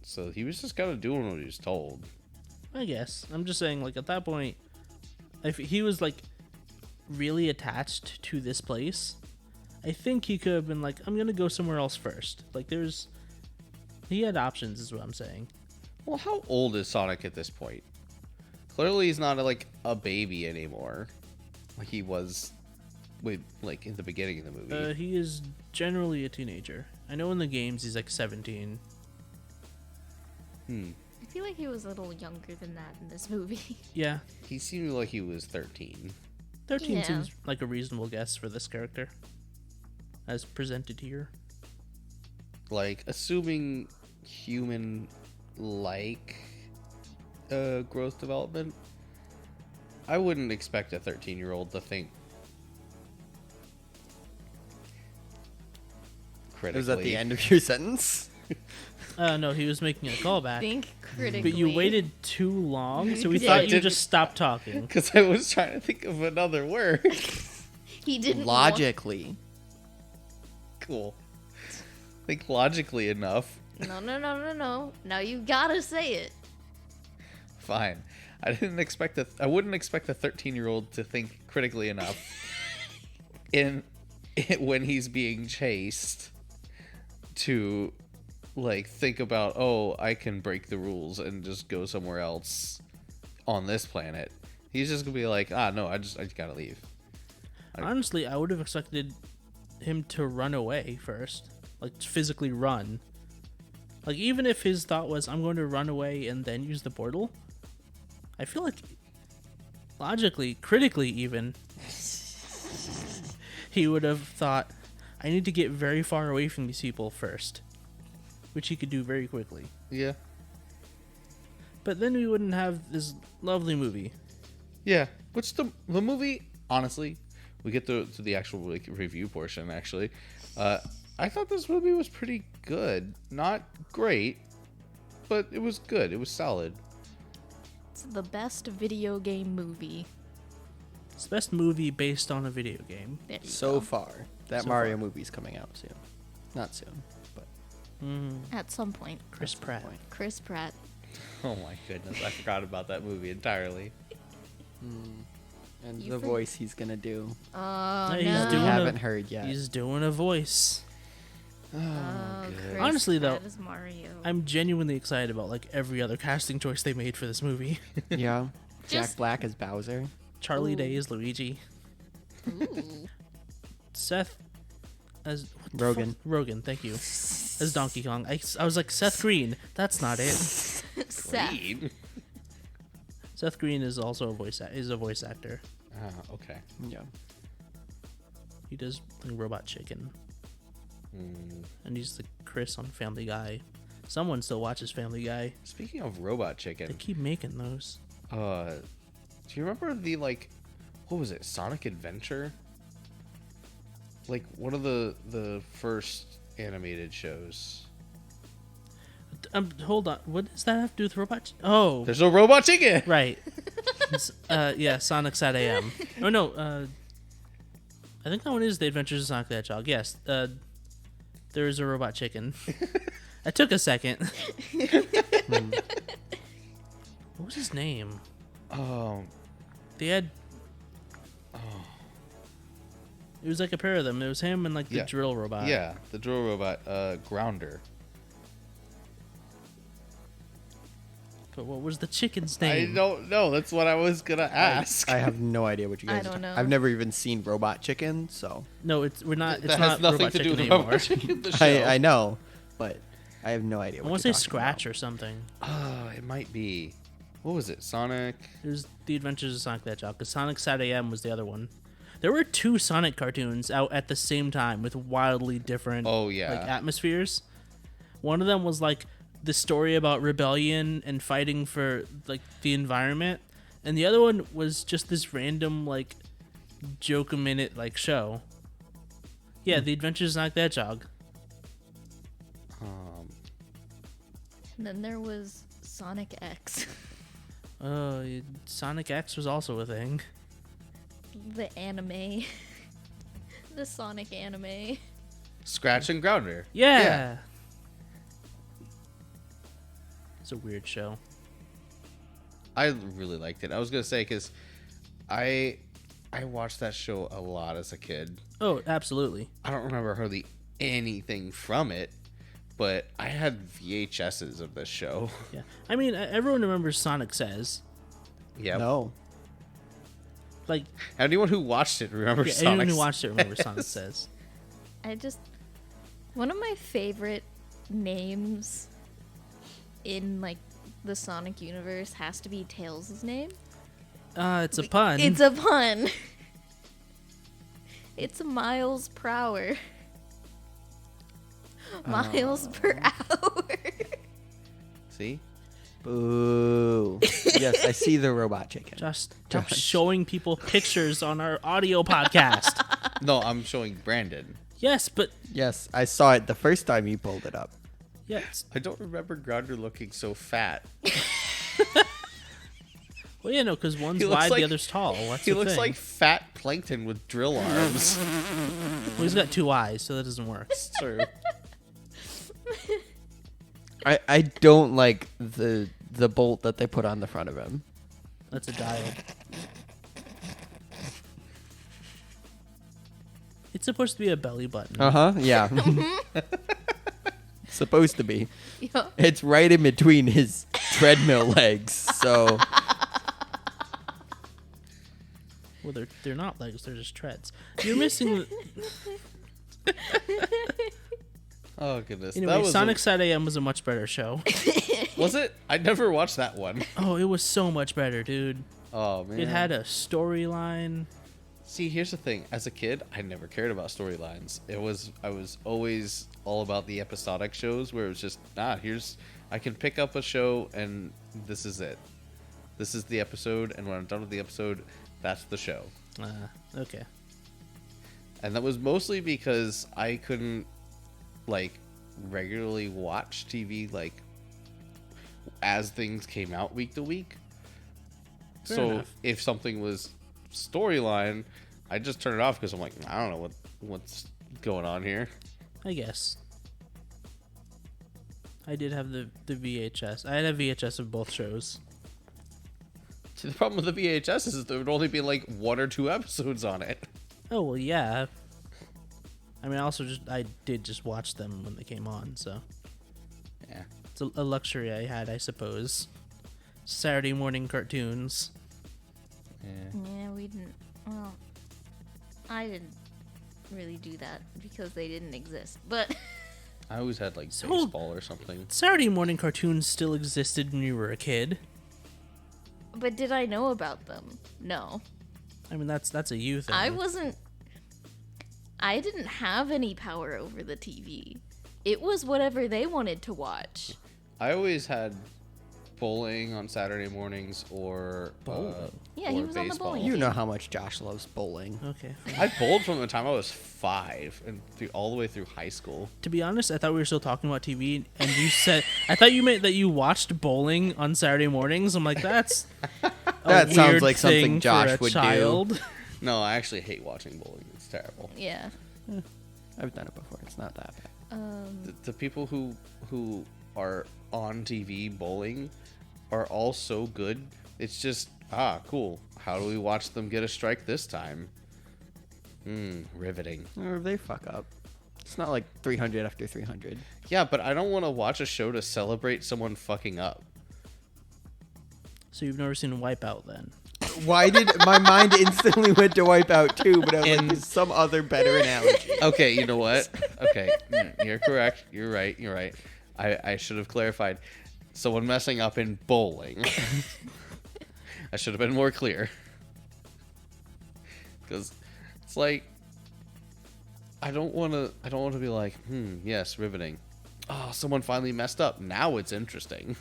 [SPEAKER 2] So he was just kind of doing what he was told.
[SPEAKER 3] I guess. I'm just saying, like, at that point, if he was, like, really attached to this place, I think he could have been like, I'm gonna go somewhere else first. Like, he had options, is what I'm saying.
[SPEAKER 2] Well, how old is Sonic at this point? Clearly he's not like a baby anymore. Like he was like in the beginning of the movie.
[SPEAKER 3] He is generally a teenager. I know in the games he's like 17.
[SPEAKER 4] I feel like he was a little younger than that in this movie.
[SPEAKER 3] Yeah,
[SPEAKER 2] He seemed like he was 13.
[SPEAKER 3] 13
[SPEAKER 4] Yeah.
[SPEAKER 3] seems like a reasonable guess for this character, as presented here.
[SPEAKER 2] Like assuming human like growth development, I wouldn't expect a 13-year-old to think critically.
[SPEAKER 1] Was that the end of your sentence?
[SPEAKER 3] No, he was making a callback.
[SPEAKER 4] Think critically.
[SPEAKER 3] But you waited too long, so we
[SPEAKER 4] Yeah,
[SPEAKER 3] thought
[SPEAKER 4] I
[SPEAKER 3] you
[SPEAKER 2] didn't-
[SPEAKER 3] just stopped talking.
[SPEAKER 2] Because I was trying to think of another word.
[SPEAKER 4] He didn't
[SPEAKER 1] Logically.
[SPEAKER 2] Cool. Think logically enough.
[SPEAKER 4] No. Now you gotta say it.
[SPEAKER 2] Fine. I wouldn't expect a 13-year-old to think critically enough when he's being chased to like think about, oh, I can break the rules and just go somewhere else on this planet. He's just gonna be like, no, I just gotta leave.
[SPEAKER 3] Honestly, I would have expected him to run away first. Like, physically run. Like, even if his thought was, I'm going to run away and then use the portal, I feel like, logically, critically even, he would have thought, I need to get very far away from these people first. Which he could do very quickly.
[SPEAKER 2] Yeah.
[SPEAKER 3] But then we wouldn't have this lovely movie.
[SPEAKER 2] Yeah. Which the movie, honestly, we get to the actual review portion. Actually, I thought this movie was pretty good. Not great, but it was good. It was solid.
[SPEAKER 4] It's the best video game movie.
[SPEAKER 3] It's the best movie based on a video game.
[SPEAKER 4] There you
[SPEAKER 1] So
[SPEAKER 4] go.
[SPEAKER 1] far, that
[SPEAKER 3] So
[SPEAKER 1] Mario
[SPEAKER 3] far.
[SPEAKER 1] movie's coming out soon. Not soon, but
[SPEAKER 4] At some point.
[SPEAKER 3] Chris
[SPEAKER 1] at some
[SPEAKER 3] Pratt.
[SPEAKER 1] point.
[SPEAKER 4] Chris Pratt.
[SPEAKER 2] Oh my goodness, I forgot about that movie entirely.
[SPEAKER 1] And
[SPEAKER 4] You
[SPEAKER 1] the
[SPEAKER 4] for-
[SPEAKER 1] voice he's gonna do,
[SPEAKER 4] Oh,
[SPEAKER 3] He's
[SPEAKER 4] no.
[SPEAKER 1] we
[SPEAKER 3] doing
[SPEAKER 1] haven't
[SPEAKER 3] a-
[SPEAKER 1] heard yet.
[SPEAKER 3] He's doing a voice.
[SPEAKER 4] Oh, Chris
[SPEAKER 3] Honestly, though,
[SPEAKER 4] Pratt is Mario.
[SPEAKER 3] I'm genuinely excited about like every other casting choice they made for this movie.
[SPEAKER 1] Yeah, Jack
[SPEAKER 4] Just-
[SPEAKER 1] Black as Bowser.
[SPEAKER 3] Charlie
[SPEAKER 4] Ooh.
[SPEAKER 3] Day as Luigi.
[SPEAKER 4] Ooh.
[SPEAKER 3] Seth as what the
[SPEAKER 1] Rogen.
[SPEAKER 3] fuck? Rogen, thank you. As Donkey Kong. I was like Seth Green. That's not it.
[SPEAKER 4] Seth.
[SPEAKER 2] Green?
[SPEAKER 3] Seth Green is also is a voice actor.
[SPEAKER 2] Ah, okay.
[SPEAKER 1] Yeah.
[SPEAKER 3] He does Robot Chicken, and he's the Chris on Family Guy. Someone still watches Family Guy.
[SPEAKER 2] Speaking of Robot
[SPEAKER 3] They
[SPEAKER 2] Chicken,
[SPEAKER 3] keep making those.
[SPEAKER 2] do you remember the what was it, Sonic Adventure? Like one of the first animated shows.
[SPEAKER 3] Hold on. What does that have to do with Robot? Oh,
[SPEAKER 2] There's no Robot Chicken.
[SPEAKER 3] right. Yeah, Sonic Sat AM. Oh no, I think that one is The Adventures of Sonic the Hedgehog. Yes, there is a robot chicken. It took a second. What was his name?
[SPEAKER 2] Oh,
[SPEAKER 3] They had. It was like a pair of them. It was him and like the
[SPEAKER 2] Yeah.
[SPEAKER 3] drill robot.
[SPEAKER 2] yeah, the drill robot, Grounder.
[SPEAKER 3] But what was the chicken's
[SPEAKER 2] I
[SPEAKER 3] name?
[SPEAKER 2] don't know. That's what I was gonna ask.
[SPEAKER 1] I have no idea what you
[SPEAKER 4] I
[SPEAKER 1] guys.
[SPEAKER 4] don't know.
[SPEAKER 1] I've never even seen Robot Chicken, so
[SPEAKER 3] No, we're not. It's
[SPEAKER 2] that
[SPEAKER 3] not
[SPEAKER 2] has nothing
[SPEAKER 3] Robot
[SPEAKER 2] to do
[SPEAKER 3] Chicken
[SPEAKER 2] with
[SPEAKER 3] anymore.
[SPEAKER 2] Robot Chicken. The show.
[SPEAKER 1] I know, but I have no idea.
[SPEAKER 3] I
[SPEAKER 1] What
[SPEAKER 3] want to
[SPEAKER 1] you're
[SPEAKER 3] say
[SPEAKER 1] talking
[SPEAKER 3] Scratch
[SPEAKER 1] about.
[SPEAKER 3] or something.
[SPEAKER 2] Oh, it might be. What was it? Sonic.
[SPEAKER 3] It was The Adventures of Sonic the Hedgehog, because Sonic Sat AM was the other one. There were two Sonic cartoons out at the same time with wildly different
[SPEAKER 2] Oh, yeah.
[SPEAKER 3] like atmospheres. One of them was like the story about rebellion and fighting for like the environment, and the other one was just this random like joke a minute like show. Yeah, The Adventures of Sonic the Hedgehog.
[SPEAKER 4] And then there was Sonic X.
[SPEAKER 3] Sonic X was also a thing.
[SPEAKER 4] The anime. The Sonic anime.
[SPEAKER 2] Scratch and Grounder.
[SPEAKER 3] Yeah.
[SPEAKER 2] Yeah.
[SPEAKER 3] It's a weird show.
[SPEAKER 2] I really liked it. I was gonna say because I watched that show a lot as a kid.
[SPEAKER 3] Oh, absolutely.
[SPEAKER 2] I don't remember hardly anything from it, but I had VHSs of this show.
[SPEAKER 3] Yeah. I mean, everyone remembers Sonic Says.
[SPEAKER 2] Yeah.
[SPEAKER 1] No.
[SPEAKER 3] Like,
[SPEAKER 2] Anyone who watched it remembers
[SPEAKER 3] yeah,
[SPEAKER 2] Sonic.
[SPEAKER 3] anyone who watched it remembers Sonic Says.
[SPEAKER 4] One of my favorite names in like the Sonic universe has to be Tails' name.
[SPEAKER 3] It's a pun.
[SPEAKER 4] It's a pun. It's Miles per hour. Miles per hour.
[SPEAKER 2] See?
[SPEAKER 1] Boo. Yes, I see the Robot Chicken.
[SPEAKER 3] Just stop showing people pictures on our audio podcast.
[SPEAKER 2] No, I'm showing Brandon.
[SPEAKER 3] Yes, but
[SPEAKER 1] Yes, I saw it the first time you pulled it up.
[SPEAKER 3] yes.
[SPEAKER 2] I don't remember Grounder looking so fat.
[SPEAKER 3] Well, yeah, no, because one's
[SPEAKER 2] He looks
[SPEAKER 3] wide,
[SPEAKER 2] like-
[SPEAKER 3] the other's tall. That's
[SPEAKER 2] He
[SPEAKER 3] the
[SPEAKER 2] looks
[SPEAKER 3] thing.
[SPEAKER 2] like fat plankton with drill arms.
[SPEAKER 3] Well, he's got two eyes, so that doesn't work.
[SPEAKER 2] It's true.
[SPEAKER 1] I don't like the bolt that they put on the front of him.
[SPEAKER 3] That's a dial. It's supposed to be a belly button.
[SPEAKER 1] Yeah. Supposed to be.
[SPEAKER 4] Yeah.
[SPEAKER 1] It's right in between his treadmill legs. So
[SPEAKER 3] Well, they're not legs; they're just treads. You're missing.
[SPEAKER 2] Oh goodness.
[SPEAKER 3] Anyway,
[SPEAKER 2] that was
[SPEAKER 3] Sonic Sat AM was a much better show.
[SPEAKER 2] was it? I never watched that one.
[SPEAKER 3] Oh, it was so much better, dude.
[SPEAKER 2] Oh man.
[SPEAKER 3] It had a storyline.
[SPEAKER 2] See, here's the thing. As a kid, I never cared about storylines. I was always all about the episodic shows where it was just, I can pick up a show and this is it. This is the episode, and when I'm done with the episode, that's the show.
[SPEAKER 3] Okay.
[SPEAKER 2] And that was mostly because I couldn't, like, regularly watch TV, like, as things came out week to week.
[SPEAKER 3] Fair
[SPEAKER 2] So
[SPEAKER 3] enough.
[SPEAKER 2] if something was storyline, I just turn it off because I'm like, I don't know what's going on here.
[SPEAKER 3] I guess. I did have the VHS. I had a VHS of both shows.
[SPEAKER 2] See, the problem with the VHS is there would only be like 1 or 2 episodes on it.
[SPEAKER 3] Oh well, yeah. I mean, I did just watch them when they came on, so
[SPEAKER 2] Yeah.
[SPEAKER 3] it's a luxury I had, I suppose. Saturday morning cartoons.
[SPEAKER 4] Yeah, we didn't. Well, I didn't really do that because they didn't exist. But
[SPEAKER 2] I always had like
[SPEAKER 3] So-
[SPEAKER 2] baseball or something.
[SPEAKER 3] Saturday morning cartoons still existed when you were a kid.
[SPEAKER 4] did I know about them? No.
[SPEAKER 3] I mean, that's a you thing.
[SPEAKER 4] I didn't have any power over the TV. It was whatever they wanted to watch.
[SPEAKER 2] I always had bowling on Saturday mornings or
[SPEAKER 4] Yeah, he
[SPEAKER 2] or
[SPEAKER 4] was on the
[SPEAKER 2] baseball.
[SPEAKER 4] bowling
[SPEAKER 1] You know how much Josh loves bowling.
[SPEAKER 3] Okay. fine.
[SPEAKER 2] I bowled from the time I was 5 and all the way through high school.
[SPEAKER 3] To be honest, I thought we were still talking about TV, and you said I thought you meant that you watched bowling on Saturday mornings. I'm like, that's
[SPEAKER 1] That sounds
[SPEAKER 3] weird
[SPEAKER 1] like something
[SPEAKER 3] thing
[SPEAKER 1] Josh
[SPEAKER 3] for a
[SPEAKER 1] would do.
[SPEAKER 3] child.
[SPEAKER 2] No, I actually hate watching bowling. It's terrible.
[SPEAKER 4] Yeah.
[SPEAKER 1] I've done it before. It's not that bad.
[SPEAKER 2] The people who are on TV bowling are all so good. It's just cool. How do we watch them get a strike this time? Riveting.
[SPEAKER 1] Or if they fuck up. It's not like 300 after 300.
[SPEAKER 2] Yeah, but I don't want to watch a show to celebrate someone fucking up.
[SPEAKER 3] So you've never seen Wipeout then?
[SPEAKER 1] Why did my mind instantly went to Wipeout too? But I was like,
[SPEAKER 2] And-
[SPEAKER 1] there's some other better analogy.
[SPEAKER 2] Okay, you know what? Okay, you're correct. You're right. I should have clarified. Someone messing up in bowling. I should have been more clear. Because it's like I don't want to be like, yes, riveting. Oh, someone finally messed up. Now it's interesting.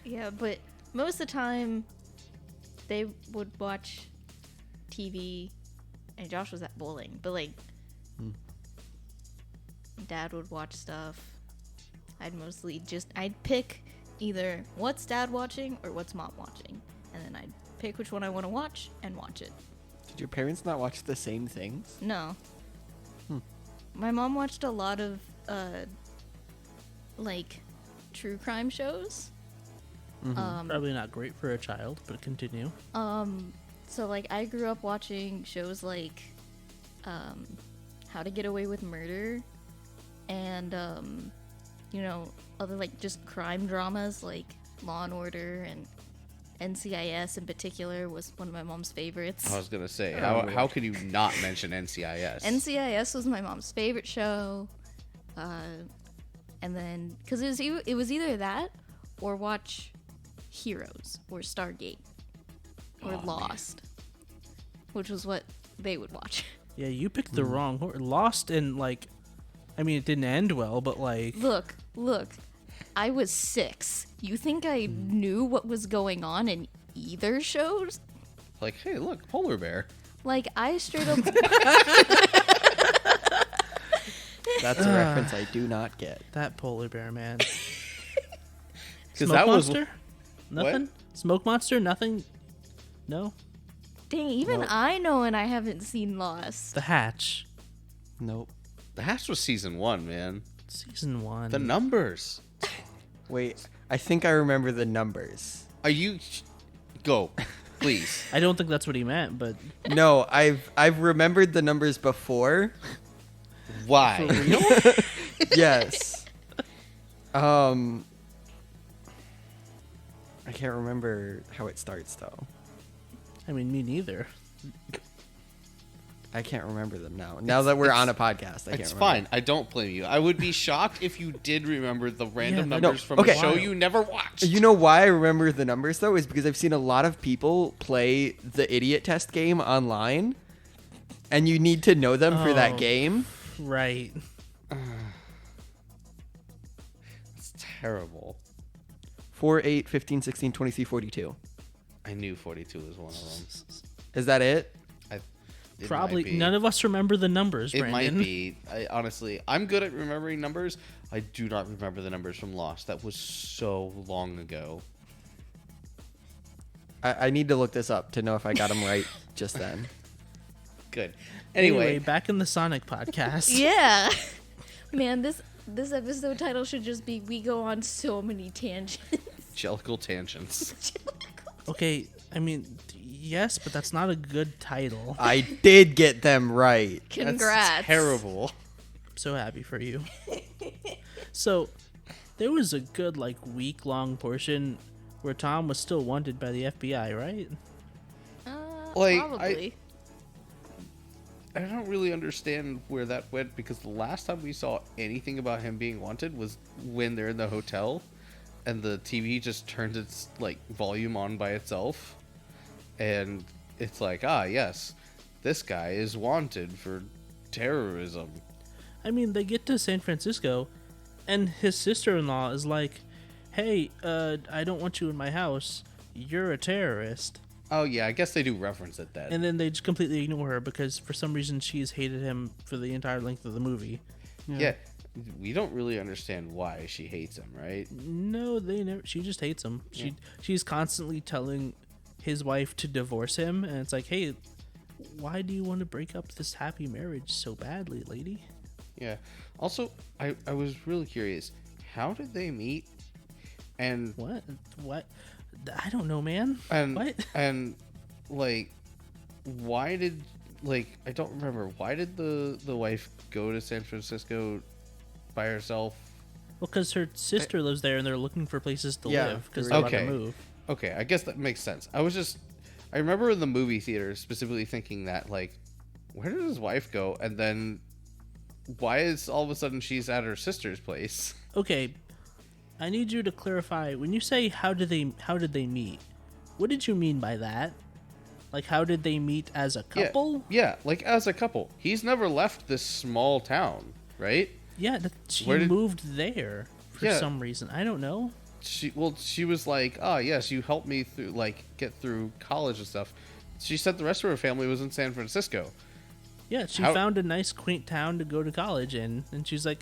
[SPEAKER 4] Yeah, but most of the time they would watch TV and Josh was at bowling, but like Dad would watch stuff. I'd pick either what's Dad watching or what's Mom watching, and then I'd pick which one I want to watch and watch it.
[SPEAKER 1] Did your parents not watch the same things?
[SPEAKER 4] No. My mom watched a lot of like true crime shows.
[SPEAKER 3] Probably not great for a child, but continue.
[SPEAKER 4] So like I grew up watching shows like How to Get Away with Murder and other like just crime dramas like Law and Order and NCIS in particular was one of my mom's favorites.
[SPEAKER 2] I was gonna say,
[SPEAKER 1] Oh,
[SPEAKER 2] how could you not mention NCIS?
[SPEAKER 4] NCIS was my mom's favorite show. And then because it was either that or watch Heroes or Stargate or Lost, which was what they would watch.
[SPEAKER 3] Yeah, you picked the wrong horse. Lost and like, I mean, it didn't end well, but like,
[SPEAKER 4] Look, I was 6. You think I knew what was going on in either shows?
[SPEAKER 2] Like, hey, look, polar bear.
[SPEAKER 4] Like I straight up
[SPEAKER 1] That's a reference I do not get.
[SPEAKER 3] that polar bear, man.
[SPEAKER 2] Because
[SPEAKER 3] Smoke
[SPEAKER 2] that was
[SPEAKER 3] monster? Nothing. Smoke monster? Nothing. No.
[SPEAKER 4] dang, even
[SPEAKER 1] Nope.
[SPEAKER 4] I know and I haven't seen Lost.
[SPEAKER 3] The Hatch,
[SPEAKER 1] Nope.
[SPEAKER 2] the Hatch was season 1, man.
[SPEAKER 3] season 1.
[SPEAKER 2] The numbers.
[SPEAKER 1] Wait, I think I remember the numbers.
[SPEAKER 2] Are you? Go, please.
[SPEAKER 3] I don't think that's what he meant, but
[SPEAKER 1] No, I've remembered the numbers before.
[SPEAKER 2] Why?
[SPEAKER 1] Yes. I can't remember how it starts though.
[SPEAKER 3] I mean, me neither.
[SPEAKER 1] I can't remember them now. Now that we're on a podcast, I can't
[SPEAKER 2] It's
[SPEAKER 1] remember.
[SPEAKER 2] fine. I don't blame you. I would be shocked if you did remember the random
[SPEAKER 3] Yeah,
[SPEAKER 2] numbers
[SPEAKER 1] no,
[SPEAKER 2] from
[SPEAKER 1] okay.
[SPEAKER 2] a show
[SPEAKER 3] Wow.
[SPEAKER 2] you never watched.
[SPEAKER 1] You know why I remember the numbers though is because I've seen a lot of people play the idiot test game online, and you need to know them for that
[SPEAKER 3] Oh.
[SPEAKER 1] game.
[SPEAKER 3] Right.
[SPEAKER 2] It's terrible.
[SPEAKER 1] 4, 8, 15, 16, 23, 42.
[SPEAKER 2] I knew 42 was one of them.
[SPEAKER 1] Is that it?
[SPEAKER 2] It
[SPEAKER 3] Probably
[SPEAKER 2] might be.
[SPEAKER 3] none of us remember the numbers,
[SPEAKER 2] It
[SPEAKER 3] Brandon.
[SPEAKER 2] might be. Honestly, I'm good at remembering numbers. I do not remember the numbers from Lost. That was so long ago.
[SPEAKER 1] I need to look this up to know if I got them right just then.
[SPEAKER 2] Good.
[SPEAKER 3] Anyway,
[SPEAKER 2] Anyway,
[SPEAKER 3] back in the Sonic podcast.
[SPEAKER 4] Yeah. Man, this episode title should just be "We Go on So Many Tangents."
[SPEAKER 2] Jellicle Tangents.
[SPEAKER 3] Okay, I mean, yes, but that's not a good title.
[SPEAKER 1] I did get them right.
[SPEAKER 4] Congrats.
[SPEAKER 2] Terrible.
[SPEAKER 3] I'm so happy for you. So, there was a good, like, week-long portion where Tom was still wanted by the FBI, right?
[SPEAKER 2] Like,
[SPEAKER 4] Probably.
[SPEAKER 2] I don't really understand where that went because the last time we saw anything about him being wanted was when they're in the hotel and the TV just turned its like volume on by itself and it's like, ah, yes, this guy is wanted for terrorism.
[SPEAKER 3] I mean, they get to San Francisco, and his sister-in-law is like, hey, I don't want you in my house. You're a terrorist.
[SPEAKER 2] Oh yeah, I guess they do reference it then.
[SPEAKER 3] And then they just completely ignore her because for some reason she's hated him for the entire length of the movie.
[SPEAKER 2] Yeah, we don't really understand why she hates him, right?
[SPEAKER 3] No, they never. She just hates him. She's constantly telling his wife to divorce him, and it's like, hey, why do you want to break up this happy marriage so badly, lady?
[SPEAKER 2] Yeah. Also, I was really curious. How did they meet? And
[SPEAKER 3] What? I don't know, man.
[SPEAKER 2] and
[SPEAKER 3] What?
[SPEAKER 2] and like, why did I don't remember. Why did the wife go to San Francisco by herself?
[SPEAKER 3] Well, because her sister lives there, and they're looking for places to
[SPEAKER 1] Yeah,
[SPEAKER 3] live because
[SPEAKER 1] they're
[SPEAKER 3] they're about
[SPEAKER 2] okay.
[SPEAKER 3] to move.
[SPEAKER 2] Okay, I guess that makes sense. I remember in the movie theater specifically thinking that like, where did his wife go? And then why is all of a sudden she's at her sister's place?
[SPEAKER 3] Okay, I need you to clarify. When you say how did they meet? What did you mean by that? Like, how did they meet as a couple?
[SPEAKER 2] Yeah, like as a couple. He's never left this small town, right?
[SPEAKER 3] Yeah, she
[SPEAKER 2] Where did-
[SPEAKER 3] moved there for
[SPEAKER 2] Yeah.
[SPEAKER 3] some reason. I don't know.
[SPEAKER 2] She was like, oh yes, you helped me through get through college and stuff. She said the rest of her family was in San Francisco.
[SPEAKER 3] Yeah, she
[SPEAKER 2] How-
[SPEAKER 3] found a nice, quaint town to go to college in, and she's like,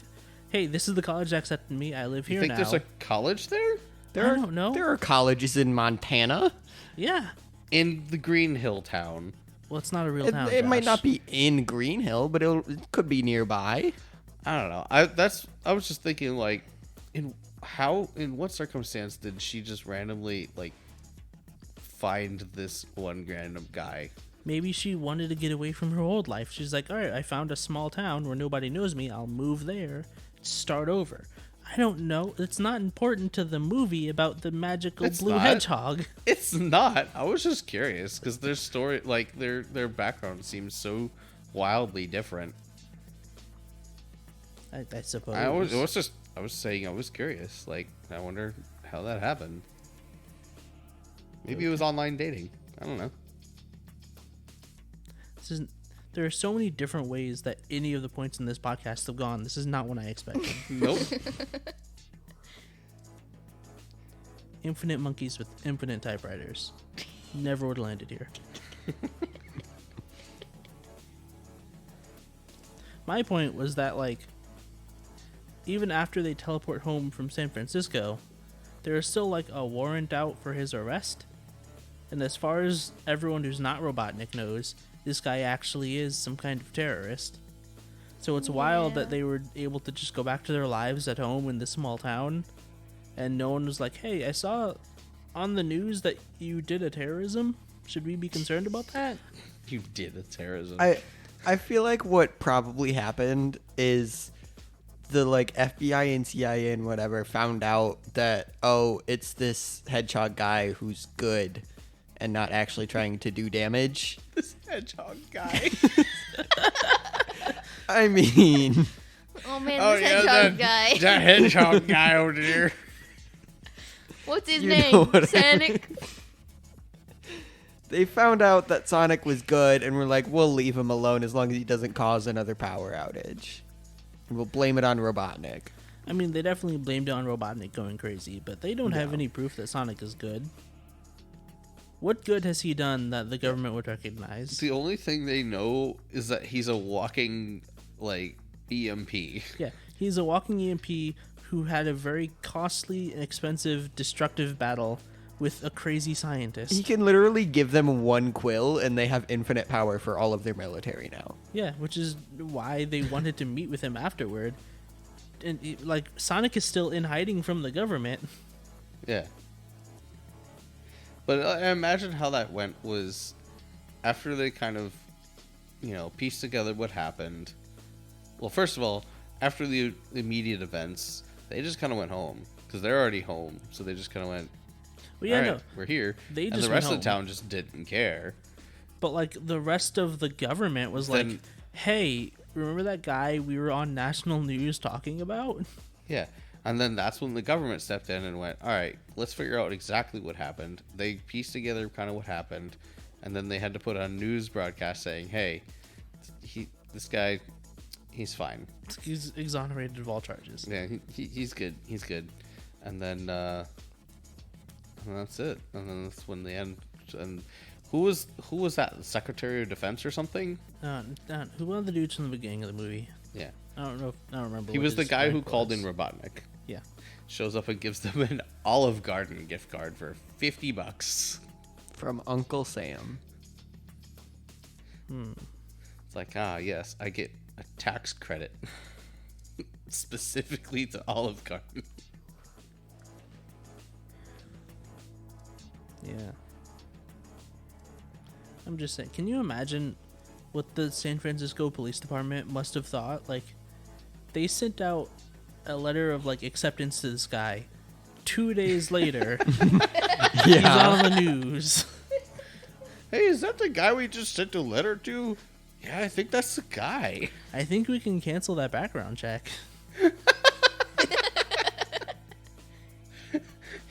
[SPEAKER 3] "Hey, this is the college that accepted me. I live
[SPEAKER 2] You
[SPEAKER 3] here
[SPEAKER 2] think
[SPEAKER 3] now."
[SPEAKER 2] there's a college there?
[SPEAKER 3] I don't know.
[SPEAKER 1] There are colleges in Montana.
[SPEAKER 3] Yeah.
[SPEAKER 2] In the Green Hill town.
[SPEAKER 3] Well, it's not a real
[SPEAKER 1] It,
[SPEAKER 3] town.
[SPEAKER 1] it might
[SPEAKER 3] Josh.
[SPEAKER 1] not be in Green Hill, but it could be nearby.
[SPEAKER 2] I don't know. I was just thinking like, in what circumstance did she just randomly like find this one random guy?
[SPEAKER 3] Maybe she wanted to get away from her old life. She's like, all right, I found a small town where nobody knows me. I'll move there, start over. I don't know. It's not important to the movie about the magical
[SPEAKER 2] It's
[SPEAKER 3] blue
[SPEAKER 2] not.
[SPEAKER 3] hedgehog.
[SPEAKER 2] It's not. I was just curious because their story, like their background, seems so wildly different.
[SPEAKER 3] I suppose.
[SPEAKER 2] I was saying I was curious. Like I wonder how that happened. Maybe it was online dating. I don't know.
[SPEAKER 3] There are so many different ways that any of the points in this podcast have gone. This is not what I expected.
[SPEAKER 2] Nope.
[SPEAKER 3] Infinite monkeys with infinite typewriters. Never would have landed here. My point was that, like, even after they teleport home from San Francisco, there is still, like, a warrant out for his arrest. And as far as everyone who's not Robotnik knows, this guy actually is some kind of terrorist. So it's wild that they were able to just go back to their lives at home in this small town, and no one was like, hey, I saw on the news that you did a terrorism. Should we be concerned about that?
[SPEAKER 2] You did a terrorism.
[SPEAKER 1] I feel like what probably happened is the like FBI and CIA and whatever found out that, oh, it's this hedgehog guy who's good and not actually trying to do damage.
[SPEAKER 2] This hedgehog guy.
[SPEAKER 1] I mean,
[SPEAKER 4] Oh man, this hedgehog guy.
[SPEAKER 2] That hedgehog guy over there.
[SPEAKER 4] What's his
[SPEAKER 1] You know
[SPEAKER 4] name?
[SPEAKER 1] what I
[SPEAKER 4] Sonic.
[SPEAKER 1] they found out that Sonic was good and were like, we'll leave him alone as long as he doesn't cause another power outage. And we'll blame it on Robotnik.
[SPEAKER 3] I mean, they definitely blamed it on Robotnik going crazy, but they don't have
[SPEAKER 1] No.
[SPEAKER 3] any proof that Sonic is good. What good has he done that the government would recognize?
[SPEAKER 2] The only thing they know is that he's a walking, like, EMP.
[SPEAKER 3] Yeah, he's a walking EMP who had a very costly and expensive destructive battle with a crazy scientist.
[SPEAKER 1] He can literally give them one quill and they have infinite power for all of their military now.
[SPEAKER 3] Yeah, which is why they wanted to meet with him afterward. And like Sonic is still in hiding from the government.
[SPEAKER 2] Yeah. But I imagine how that went was after they kind of, pieced together what happened. Well, first of all, after the immediate events, they just kind of went home because they're already home. So they just kind of went,
[SPEAKER 3] Well, yeah,
[SPEAKER 2] all right,
[SPEAKER 3] no,
[SPEAKER 2] we're here.
[SPEAKER 3] they
[SPEAKER 2] And
[SPEAKER 3] just
[SPEAKER 2] the rest
[SPEAKER 3] went
[SPEAKER 2] of the
[SPEAKER 3] home.
[SPEAKER 2] town just didn't care.
[SPEAKER 3] But like the rest of the government was like,
[SPEAKER 2] Then-
[SPEAKER 3] "Hey, remember that guy we were on national news talking about?"
[SPEAKER 2] Yeah. And then that's when the government stepped in and went, all right, let's figure out exactly what happened. They pieced together kind of what happened. And then they had to put on a news broadcast saying, hey, this guy, he's fine.
[SPEAKER 3] He's exonerated of all charges.
[SPEAKER 2] Yeah, he's good. He's good. And then that's it. And then that's when the end. And who was that? The Secretary of Defense or something?
[SPEAKER 3] Who were the dudes from the beginning of the movie?
[SPEAKER 2] Yeah.
[SPEAKER 3] I don't remember.
[SPEAKER 2] He
[SPEAKER 3] what
[SPEAKER 2] was the
[SPEAKER 3] his
[SPEAKER 2] guy who
[SPEAKER 3] rank
[SPEAKER 2] called
[SPEAKER 3] was.
[SPEAKER 2] in Robotnik.
[SPEAKER 3] Yeah.
[SPEAKER 2] Shows up and gives them an Olive Garden gift card for $50.
[SPEAKER 1] From Uncle Sam.
[SPEAKER 2] It's like, yes, I get a tax credit specifically to Olive Garden.
[SPEAKER 3] Yeah. I'm just saying, can you imagine what the San Francisco Police Department must have thought? Like, they sent out a letter of, like, acceptance to this guy. 2 days later, he's on the news.
[SPEAKER 2] Hey, is that the guy we just sent a letter to? Yeah, I think that's the guy.
[SPEAKER 3] I think we can cancel that background check.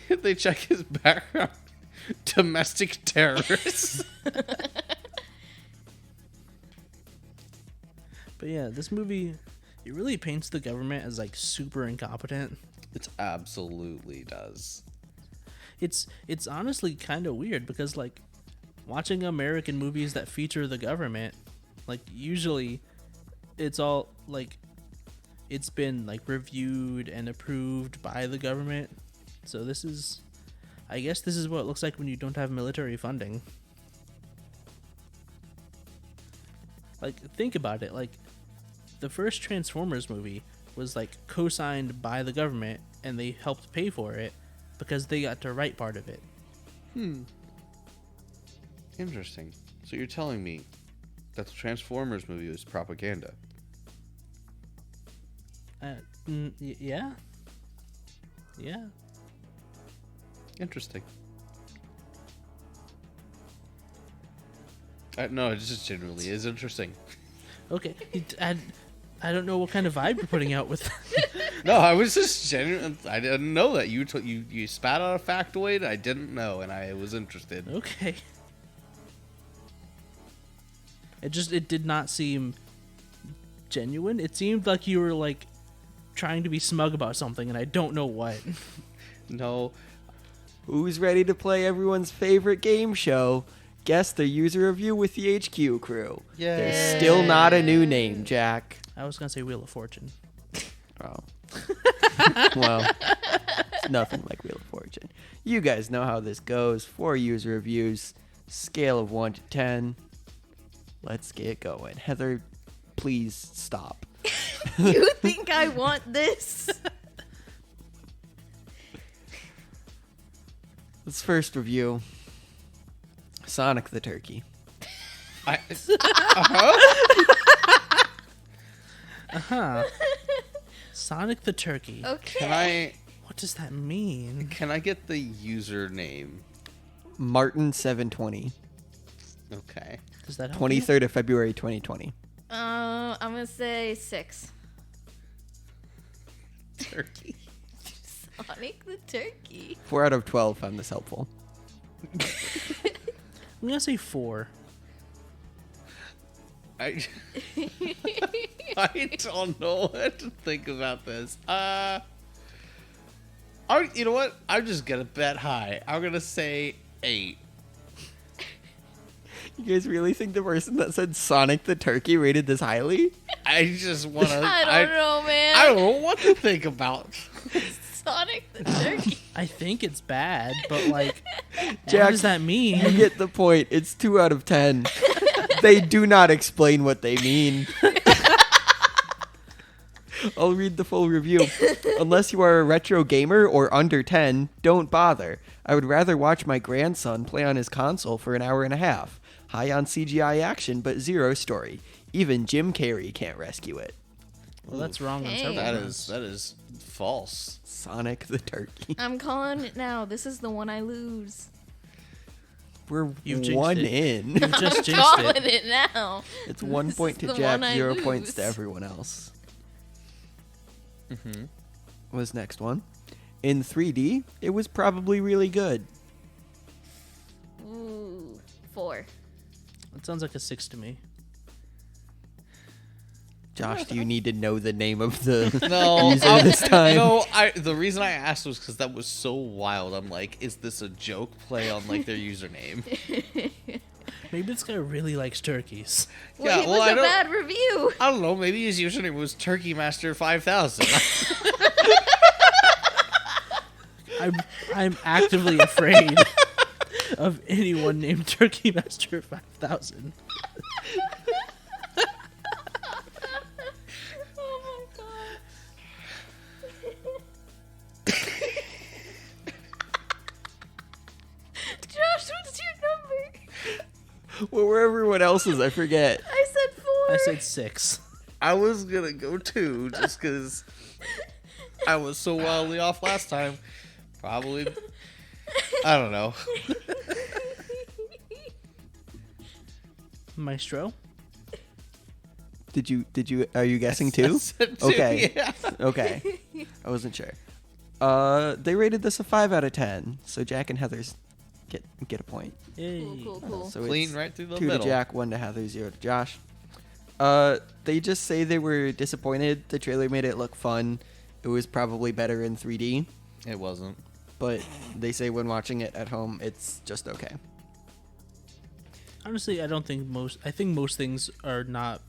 [SPEAKER 2] They check his background. Domestic terrorists.
[SPEAKER 3] But yeah, this movie, it really paints the government as, like, super incompetent.
[SPEAKER 2] It absolutely does.
[SPEAKER 3] It's honestly kind of weird because, like, watching American movies that feature the government, like, usually it's all, like, it's been, like, reviewed and approved by the government. So this is, I guess this is what it looks like when you don't have military funding. Like, think about it. Like, the first Transformers movie was, like, co-signed by the government, and they helped pay for it because they got to write part of it.
[SPEAKER 2] Interesting. So you're telling me that the Transformers movie was propaganda?
[SPEAKER 3] Yeah. Yeah.
[SPEAKER 2] Interesting. No, it just generally is interesting.
[SPEAKER 3] Okay. I don't know what kind of vibe you're putting out with that.
[SPEAKER 2] No, I was just genuine. I didn't know that you spat out a factoid. I didn't know, and I was interested.
[SPEAKER 3] Okay. It did not seem genuine. It seemed like you were, like, trying to be smug about something, and I don't know what.
[SPEAKER 2] No,
[SPEAKER 1] Who's ready to play everyone's favorite game show? Guess the user review with the HQ crew.
[SPEAKER 2] Yay.
[SPEAKER 1] There's still not a new name, Jack.
[SPEAKER 3] I was gonna say Wheel of Fortune.
[SPEAKER 1] Oh. Well, it's nothing like Wheel of Fortune. You guys know how this goes. 4 user reviews, scale of 1 to 10. Let's get going. Heather, please stop.
[SPEAKER 4] You think I want this?
[SPEAKER 1] Let's first review Sonic the Turkey.
[SPEAKER 3] Sonic the Turkey.
[SPEAKER 4] Okay.
[SPEAKER 3] What does that mean?
[SPEAKER 2] Can I get the username?
[SPEAKER 1] Martin720.
[SPEAKER 2] Okay.
[SPEAKER 3] Does that help
[SPEAKER 1] 23rd of February 2020.
[SPEAKER 4] I'm gonna say 6.
[SPEAKER 2] Turkey.
[SPEAKER 4] Sonic the Turkey.
[SPEAKER 1] 4 out of 12 found this helpful.
[SPEAKER 3] I'm gonna say 4.
[SPEAKER 2] I don't know what to think about this. You know what? I'm just gonna bet high. I'm gonna say 8.
[SPEAKER 1] You guys really think the person that said Sonic the Turkey rated this highly?
[SPEAKER 2] I just want to.
[SPEAKER 4] I don't know, man.
[SPEAKER 2] I don't know what to think about.
[SPEAKER 4] Sonic the Turkey.
[SPEAKER 3] I think it's bad, but like,
[SPEAKER 1] Jack,
[SPEAKER 3] what does that mean?
[SPEAKER 1] You get the point. It's 2 out of 10. They do not explain what they mean. I'll read the full review. Unless you are a retro gamer or under 10, don't bother. I would rather watch my grandson play on his console for an hour and a half. High on CGI action, but zero story. Even Jim Carrey can't rescue it.
[SPEAKER 3] Well, that's wrong on
[SPEAKER 4] Hey.
[SPEAKER 3] several
[SPEAKER 2] That
[SPEAKER 3] fronts.
[SPEAKER 2] is false.
[SPEAKER 1] Sonic the Turkey.
[SPEAKER 4] I'm calling it now. This is the one I lose.
[SPEAKER 1] We're
[SPEAKER 3] You've jinxed
[SPEAKER 1] one
[SPEAKER 3] it.
[SPEAKER 1] in.
[SPEAKER 3] You just
[SPEAKER 4] I'm
[SPEAKER 3] jinxed
[SPEAKER 4] calling
[SPEAKER 3] it.
[SPEAKER 4] it now.
[SPEAKER 1] It's 1
[SPEAKER 4] This
[SPEAKER 1] point
[SPEAKER 4] is
[SPEAKER 1] to
[SPEAKER 4] the
[SPEAKER 1] Jack,
[SPEAKER 4] one I
[SPEAKER 1] 0 points to
[SPEAKER 4] lose.
[SPEAKER 1] everyone else.
[SPEAKER 2] Mm-hmm.
[SPEAKER 1] What's next one? In 3D, it was probably really good.
[SPEAKER 4] Ooh, 4.
[SPEAKER 3] It sounds like a 6 to me.
[SPEAKER 1] Josh, do you need to know the name of the
[SPEAKER 2] No,
[SPEAKER 1] user this time?
[SPEAKER 2] no. The reason I asked was because that was so wild. I'm like, is this a joke play on like their username?
[SPEAKER 3] Maybe this guy really likes turkeys.
[SPEAKER 4] Well, it
[SPEAKER 2] well,
[SPEAKER 4] was
[SPEAKER 2] I
[SPEAKER 4] a
[SPEAKER 2] don't-
[SPEAKER 4] bad review.
[SPEAKER 2] I don't know. Maybe his username was Turkey Master 5000.
[SPEAKER 3] I'm actively afraid of anyone named Turkey Master 5000.
[SPEAKER 4] Oh my god. Josh, what's your number?
[SPEAKER 1] What were everyone else's? I forget.
[SPEAKER 4] I said 4.
[SPEAKER 3] I said 6.
[SPEAKER 2] I was gonna go 2 just because I was so wildly off last time. Probably. I don't know.
[SPEAKER 3] Maestro?
[SPEAKER 1] Did you are you guessing too?
[SPEAKER 2] I said 2,
[SPEAKER 1] Okay.
[SPEAKER 2] yeah.
[SPEAKER 1] Okay. I wasn't sure. They rated this a 5 out of 10. So Jack and Heather's get a point.
[SPEAKER 3] Yay.
[SPEAKER 4] Cool.
[SPEAKER 1] So
[SPEAKER 2] Clean
[SPEAKER 1] it's
[SPEAKER 2] right through the
[SPEAKER 1] 2
[SPEAKER 2] middle.
[SPEAKER 1] to Jack, 1 to Heather, 0 to Josh. They just say they were disappointed. The trailer made it look fun. It was probably better in 3D,
[SPEAKER 2] It wasn't.
[SPEAKER 1] but they say when watching it at home, it's just okay.
[SPEAKER 3] Honestly, I think most things are not.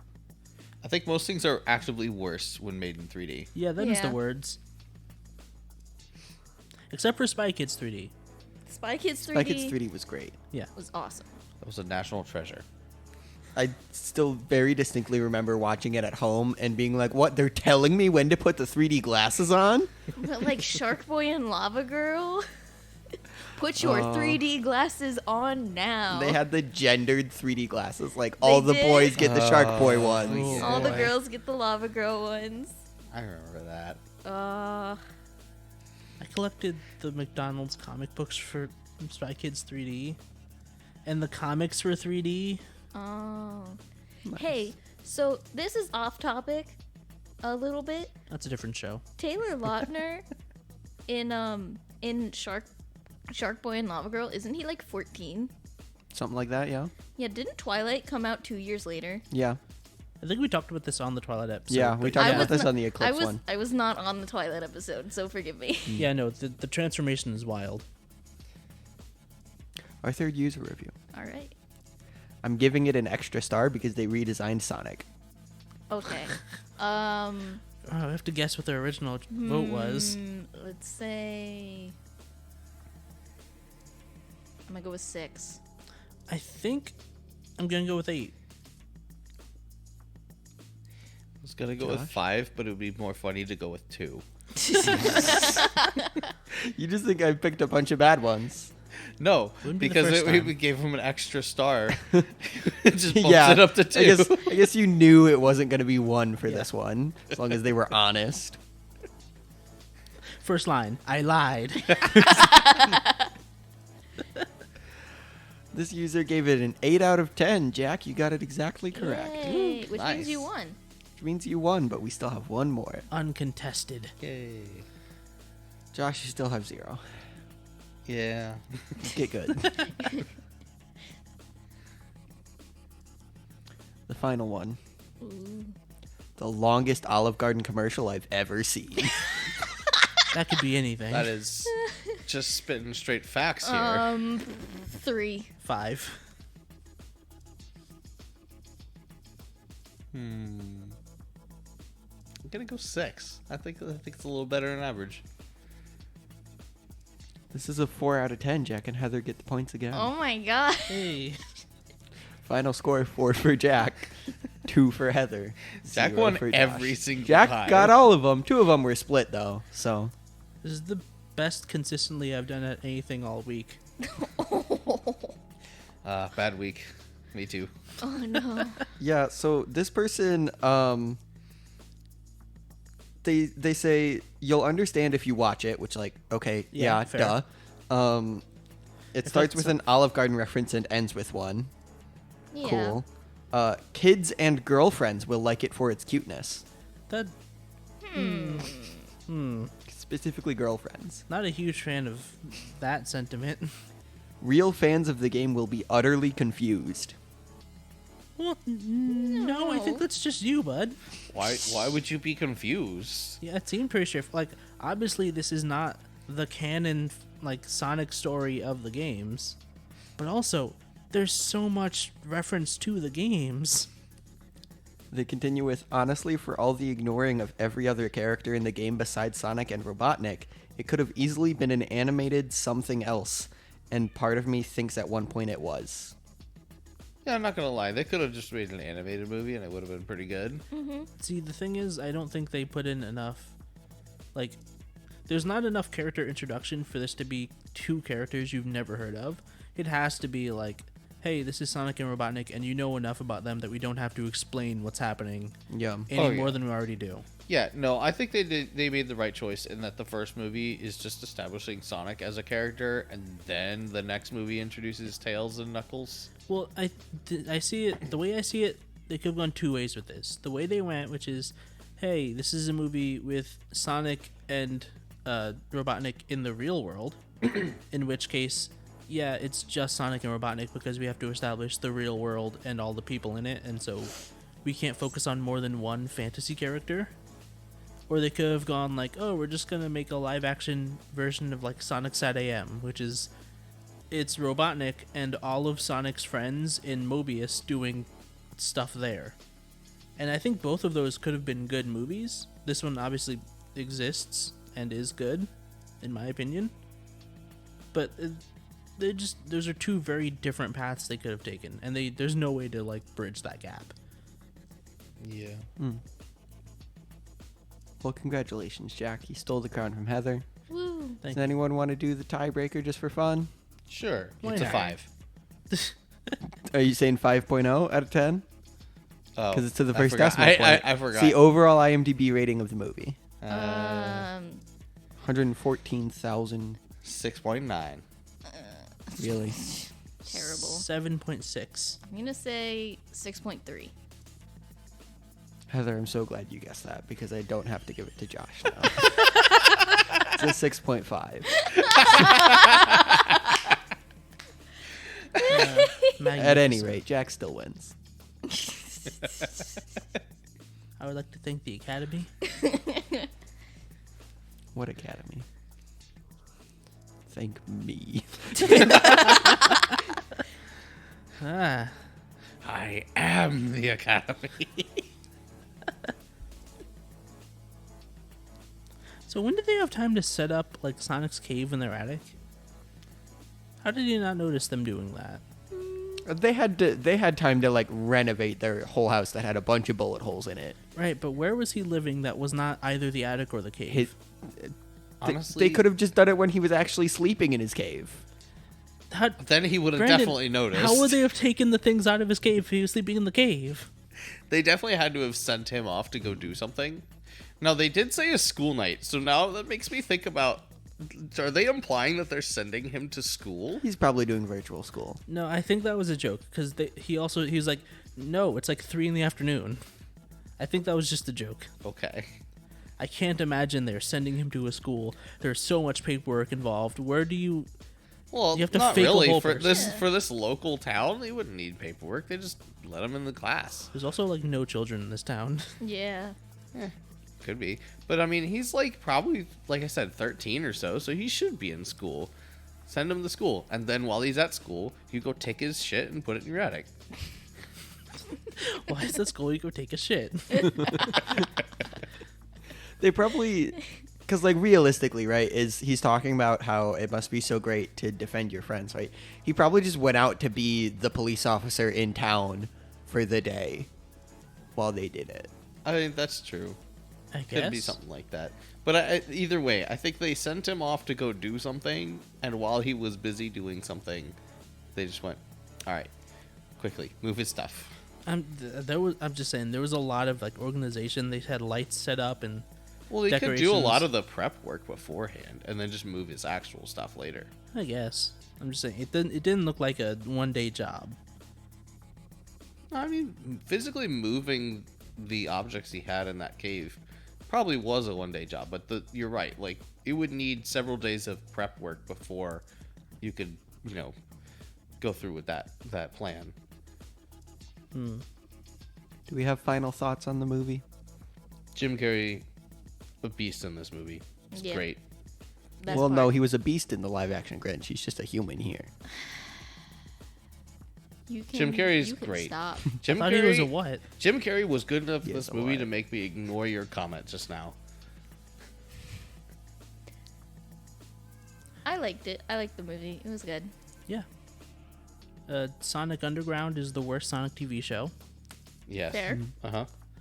[SPEAKER 2] I think most things are actively worse when made in 3D.
[SPEAKER 3] Yeah, that is the
[SPEAKER 4] Yeah.
[SPEAKER 3] words. Except for Spy Kids 3D.
[SPEAKER 4] Spy Kids 3D
[SPEAKER 1] Spy Kids 3D was great.
[SPEAKER 3] Yeah.
[SPEAKER 4] was awesome.
[SPEAKER 2] That was a national treasure.
[SPEAKER 1] I still very distinctly remember watching it at home and being like, what? They're telling me when to put the 3D glasses on?
[SPEAKER 4] But like Shark Boy and Lava Girl, put your
[SPEAKER 1] Oh.
[SPEAKER 4] 3D glasses on now.
[SPEAKER 1] They had the gendered 3D glasses. Like, all the
[SPEAKER 4] did?
[SPEAKER 1] boys get the Shark Boy ones.
[SPEAKER 3] Oh,
[SPEAKER 4] all the
[SPEAKER 3] boy.
[SPEAKER 4] girls get the Lava Girl ones.
[SPEAKER 2] I remember that.
[SPEAKER 3] I collected the McDonald's comic books for Spy Kids 3D. And the comics were 3D.
[SPEAKER 4] Oh. Hey, so this is off topic a little bit.
[SPEAKER 3] That's a different show.
[SPEAKER 4] Taylor Lautner in Shark Boy and Lava Girl, isn't he like 14?
[SPEAKER 1] Something like that, yeah?
[SPEAKER 4] Yeah, didn't Twilight come out 2 years later?
[SPEAKER 1] Yeah.
[SPEAKER 3] I think we talked about this on the Twilight episode.
[SPEAKER 1] Yeah, we
[SPEAKER 3] but
[SPEAKER 1] talked
[SPEAKER 4] I
[SPEAKER 1] about
[SPEAKER 4] was
[SPEAKER 1] this
[SPEAKER 4] not-
[SPEAKER 1] on the Eclipse one.
[SPEAKER 4] I was not on the Twilight episode, so forgive me.
[SPEAKER 3] Yeah, no, the transformation is wild.
[SPEAKER 1] Our third user review.
[SPEAKER 4] All right.
[SPEAKER 1] I'm giving it an extra star because they redesigned Sonic.
[SPEAKER 4] Okay.
[SPEAKER 3] Oh, I have to guess what their original vote was.
[SPEAKER 4] Let's say I'm gonna go with 6.
[SPEAKER 3] I think I'm going to go with 8.
[SPEAKER 2] I was gonna go with
[SPEAKER 1] Josh?
[SPEAKER 2] 5, but it would be more funny to go with 2.
[SPEAKER 1] You just think I picked a bunch of bad ones.
[SPEAKER 2] No,
[SPEAKER 3] Wouldn't be the
[SPEAKER 2] because
[SPEAKER 3] first
[SPEAKER 2] we
[SPEAKER 3] time.
[SPEAKER 2] gave him an extra star. It just bumps
[SPEAKER 1] Yeah,
[SPEAKER 2] it up to 2.
[SPEAKER 1] I guess you knew it wasn't going to be 1 for this one, as long as they were honest.
[SPEAKER 3] First line, I lied.
[SPEAKER 1] This user gave it an 8 out of 10. Jack, you got it exactly correct.
[SPEAKER 4] Yay, which means you
[SPEAKER 2] Nice.
[SPEAKER 4] won.
[SPEAKER 1] Which means you won, but we still have one more.
[SPEAKER 3] Uncontested.
[SPEAKER 2] Yay.
[SPEAKER 1] Josh, you still have 0.
[SPEAKER 2] Yeah.
[SPEAKER 1] Get good. The final one. The longest Olive Garden commercial I've ever seen.
[SPEAKER 3] That could be anything.
[SPEAKER 2] That is just spitting straight facts here.
[SPEAKER 4] 3.
[SPEAKER 3] 5.
[SPEAKER 2] I'm gonna go 6. I think it's a little better than average.
[SPEAKER 1] This is a 4 out of 10. Jack and Heather get the points again.
[SPEAKER 4] Oh my god.
[SPEAKER 3] Hey.
[SPEAKER 1] Final score 4 for Jack, 2 for Heather.
[SPEAKER 2] Jack
[SPEAKER 1] 0
[SPEAKER 2] won
[SPEAKER 1] for Josh.
[SPEAKER 2] every single
[SPEAKER 1] Jack
[SPEAKER 2] time.
[SPEAKER 1] got all of them. 2 of them were split though. So
[SPEAKER 3] This is the best consistently I've done at anything all week.
[SPEAKER 2] Bad week. Me too.
[SPEAKER 4] Oh no.
[SPEAKER 1] yeah. So this person, they say you'll understand if you watch it, which like okay,
[SPEAKER 3] Yeah,
[SPEAKER 1] yeah,
[SPEAKER 3] fair.
[SPEAKER 1] duh. It
[SPEAKER 3] If
[SPEAKER 1] starts
[SPEAKER 3] that's
[SPEAKER 1] with an Olive Garden reference and ends with one.
[SPEAKER 4] Yeah.
[SPEAKER 1] Cool. Kids and girlfriends will like it for its cuteness.
[SPEAKER 3] That.
[SPEAKER 1] Specifically girlfriends.
[SPEAKER 3] Not a huge fan of that sentiment.
[SPEAKER 1] Real fans of the game will be utterly confused.
[SPEAKER 3] Well, no, I think
[SPEAKER 4] No.
[SPEAKER 3] that's just you, bud.
[SPEAKER 2] Why would you be confused?
[SPEAKER 3] Yeah, it seemed pretty sure. Like, obviously, this is not the canon, like, Sonic story of the games. But also, there's so much reference to the games.
[SPEAKER 1] They continue with, honestly, for all the ignoring of every other character in the game besides Sonic and Robotnik, it could have easily been an animated something else, and part of me thinks at one point it was.
[SPEAKER 2] Yeah, I'm not gonna lie. They could have just made an animated movie and it would have been pretty good.
[SPEAKER 3] See, the thing is, I don't think they put in enough. Like, there's not enough character introduction for this to be 2 characters you've never heard of. It has to be like, hey, this is Sonic and Robotnik, and you know enough about them that we don't have to explain what's happening
[SPEAKER 1] Yeah.
[SPEAKER 3] any
[SPEAKER 2] Oh, yeah.
[SPEAKER 3] more than we already do.
[SPEAKER 2] Yeah, no, I think they made the right choice in that the first movie is just establishing Sonic as a character, and then the next movie introduces Tails and Knuckles.
[SPEAKER 3] Well, I see it, the way I see it, they could have gone 2 ways with this. The way they went, which is, hey, this is a movie with Sonic and Robotnik in the real world, in which case, yeah, it's just Sonic and Robotnik because we have to establish the real world and all the people in it, and so we can't focus on more than one fantasy character. Or they could have gone like, oh, we're just going to make a live-action version of like Sonic Sat AM, which is, it's Robotnik and all of Sonic's friends in Mobius doing stuff there. And I think both of those could have been good movies. This one obviously exists and is good, in my opinion. But those are 2 very different paths they could have taken, and there's no way to like bridge that gap.
[SPEAKER 2] Yeah.
[SPEAKER 1] Well, congratulations, Jack. You stole the crown from Heather.
[SPEAKER 4] Woo.
[SPEAKER 3] Thank
[SPEAKER 1] Does anyone want to do the tiebreaker just for fun?
[SPEAKER 2] Sure.
[SPEAKER 3] Why
[SPEAKER 2] It's a
[SPEAKER 3] not?
[SPEAKER 2] 5.
[SPEAKER 1] Are you saying 5.0 out of 10?
[SPEAKER 2] Oh,
[SPEAKER 1] Because it's to the
[SPEAKER 2] I
[SPEAKER 1] first
[SPEAKER 2] forgot.
[SPEAKER 1] decimal point.
[SPEAKER 2] I forgot.
[SPEAKER 1] It's the overall IMDb rating of the movie. 114,000.
[SPEAKER 2] 6.9.
[SPEAKER 1] Really?
[SPEAKER 4] Terrible.
[SPEAKER 3] 7.6.
[SPEAKER 4] I'm gonna say 6.3.
[SPEAKER 1] Heather, I'm so glad you guessed that because I don't have to give it to Josh now. It's a 6.5. At any rate, Jack still wins.
[SPEAKER 3] I would like to thank the Academy.
[SPEAKER 1] What Academy? Thank me.
[SPEAKER 3] Ah,
[SPEAKER 2] I am the Academy.
[SPEAKER 3] so when did they have time to set up like Sonic's cave in their attic? How did you not notice them doing that?
[SPEAKER 1] They had time to like renovate their whole house that had a bunch of bullet holes in it.
[SPEAKER 3] Right, but where was he living that was not either the attic or the cave?
[SPEAKER 1] His,
[SPEAKER 2] Honestly,
[SPEAKER 1] they could have just done it when he was actually sleeping in his cave.
[SPEAKER 3] How,
[SPEAKER 2] Then he would have
[SPEAKER 3] Brandon,
[SPEAKER 2] definitely noticed.
[SPEAKER 3] how would they have taken the things out of his cave if he was sleeping in the cave?
[SPEAKER 2] They definitely had to have sent him off to go do something. Now, they did say a school night, so now that makes me think about... Are they implying that they're sending him to school?
[SPEAKER 1] He's probably doing virtual school.
[SPEAKER 3] No, I think that was a joke because he was like, no, it's like 3 PM. I think that was just a joke.
[SPEAKER 2] Okay.
[SPEAKER 3] I can't imagine they're sending him to a school. There's so much paperwork involved. Where do you?
[SPEAKER 2] Well,
[SPEAKER 3] You have to
[SPEAKER 2] not
[SPEAKER 3] fake a
[SPEAKER 2] really.
[SPEAKER 3] whole
[SPEAKER 2] For
[SPEAKER 3] person.
[SPEAKER 2] for this local town, they wouldn't need paperwork. They just let him in the class.
[SPEAKER 3] There's also like no children in this town.
[SPEAKER 4] Yeah.
[SPEAKER 2] Could be. But I mean, he's like probably, like I said, 13 or so he should be in school. Send him to school. And then while he's at school, you go take his shit and put it in your attic.
[SPEAKER 3] Why is this going to go take a shit?
[SPEAKER 1] They probably, because like realistically, right? He's talking about how it must be so great to defend your friends, right? He probably just went out to be the police officer in town for the day while they did it.
[SPEAKER 2] I think that's true.
[SPEAKER 3] I
[SPEAKER 2] Could be
[SPEAKER 3] guess.
[SPEAKER 2] something like that. But either way, I think they sent him off to go do something, and while he was busy doing something, they just went, "All right, quickly move his stuff."
[SPEAKER 3] I'm just saying there was a lot of like organization. They had lights set up and
[SPEAKER 2] Well, they could do a
[SPEAKER 3] decorations.
[SPEAKER 2] lot of the prep work beforehand, and then just move his actual stuff later.
[SPEAKER 3] I guess. I'm just saying it didn't look like a 1-day job.
[SPEAKER 2] I mean, physically moving the objects he had in that cave probably was a 1-day job, but you're right. Like, it would need several days of prep work before you could, go through with that plan.
[SPEAKER 1] Do we have final thoughts on the movie?
[SPEAKER 2] Jim Carrey, a beast in this movie. It's
[SPEAKER 4] Yeah.
[SPEAKER 2] great.
[SPEAKER 4] Best
[SPEAKER 1] Well, no,
[SPEAKER 4] part.
[SPEAKER 1] he was a beast in the live action Grinch. He's just a human here.
[SPEAKER 2] Jim Carrey's
[SPEAKER 4] you can
[SPEAKER 2] great.
[SPEAKER 4] Stop.
[SPEAKER 2] Jim
[SPEAKER 3] I thought
[SPEAKER 2] Carrey
[SPEAKER 3] he was a what?
[SPEAKER 2] Jim Carrey was good enough in
[SPEAKER 1] He is
[SPEAKER 2] this
[SPEAKER 1] a
[SPEAKER 2] movie
[SPEAKER 1] what?
[SPEAKER 2] to make me ignore your comment just now.
[SPEAKER 4] I liked it. I liked the movie. It was good.
[SPEAKER 3] Yeah. Sonic Underground is the worst Sonic TV show,
[SPEAKER 2] Yes.
[SPEAKER 4] Fair.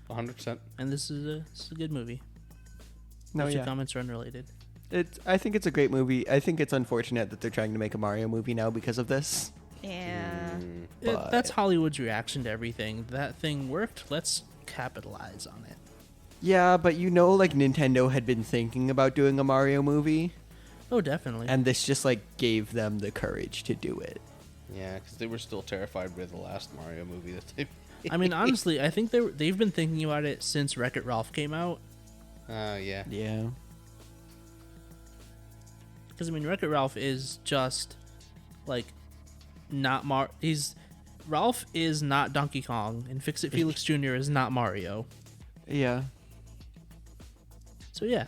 [SPEAKER 2] 100%.
[SPEAKER 3] and this is a good movie.
[SPEAKER 1] No,
[SPEAKER 3] Most of your
[SPEAKER 1] yeah.
[SPEAKER 3] comments are unrelated.
[SPEAKER 1] I think it's a great movie. I think it's unfortunate that they're trying to make a Mario movie now because of this.
[SPEAKER 4] Yeah.
[SPEAKER 1] But-
[SPEAKER 3] That's Hollywood's reaction to everything. That thing worked. Let's capitalize on it.
[SPEAKER 1] Yeah, but like Nintendo had been thinking about doing a Mario movie,
[SPEAKER 3] Oh, definitely.
[SPEAKER 1] and this just like gave them the courage to do it.
[SPEAKER 2] Yeah, because they were still terrified with the last Mario movie that they.
[SPEAKER 3] I mean, honestly, I think they've been thinking about it since Wreck-It Ralph came out.
[SPEAKER 2] Yeah.
[SPEAKER 1] Yeah.
[SPEAKER 3] Because I mean, Wreck-It Ralph is just like not Ralph is not Donkey Kong, and Fix-It Felix Jr. is not Mario.
[SPEAKER 1] Yeah.
[SPEAKER 3] So yeah,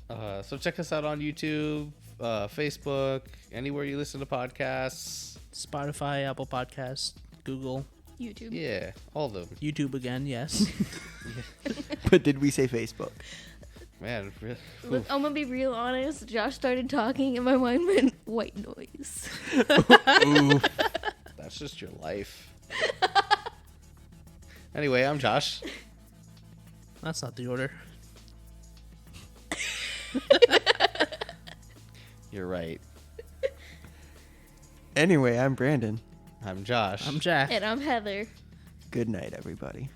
[SPEAKER 2] So check us out on YouTube, Facebook, anywhere you listen to podcasts.
[SPEAKER 3] Spotify, Apple Podcasts, Google,
[SPEAKER 4] YouTube.
[SPEAKER 2] Yeah, all of them.
[SPEAKER 3] YouTube again. Yes.
[SPEAKER 1] But did we say Facebook?
[SPEAKER 2] Man,
[SPEAKER 4] Look, I'm gonna be real honest. Josh started talking, and my mind went white noise.
[SPEAKER 1] Ooh.
[SPEAKER 2] that's just your life. Anyway, I'm Josh.
[SPEAKER 3] That's not the order.
[SPEAKER 2] You're right.
[SPEAKER 1] Anyway, I'm Brandon.
[SPEAKER 2] I'm Josh.
[SPEAKER 3] I'm Jack.
[SPEAKER 4] And I'm Heather.
[SPEAKER 1] Good night, everybody.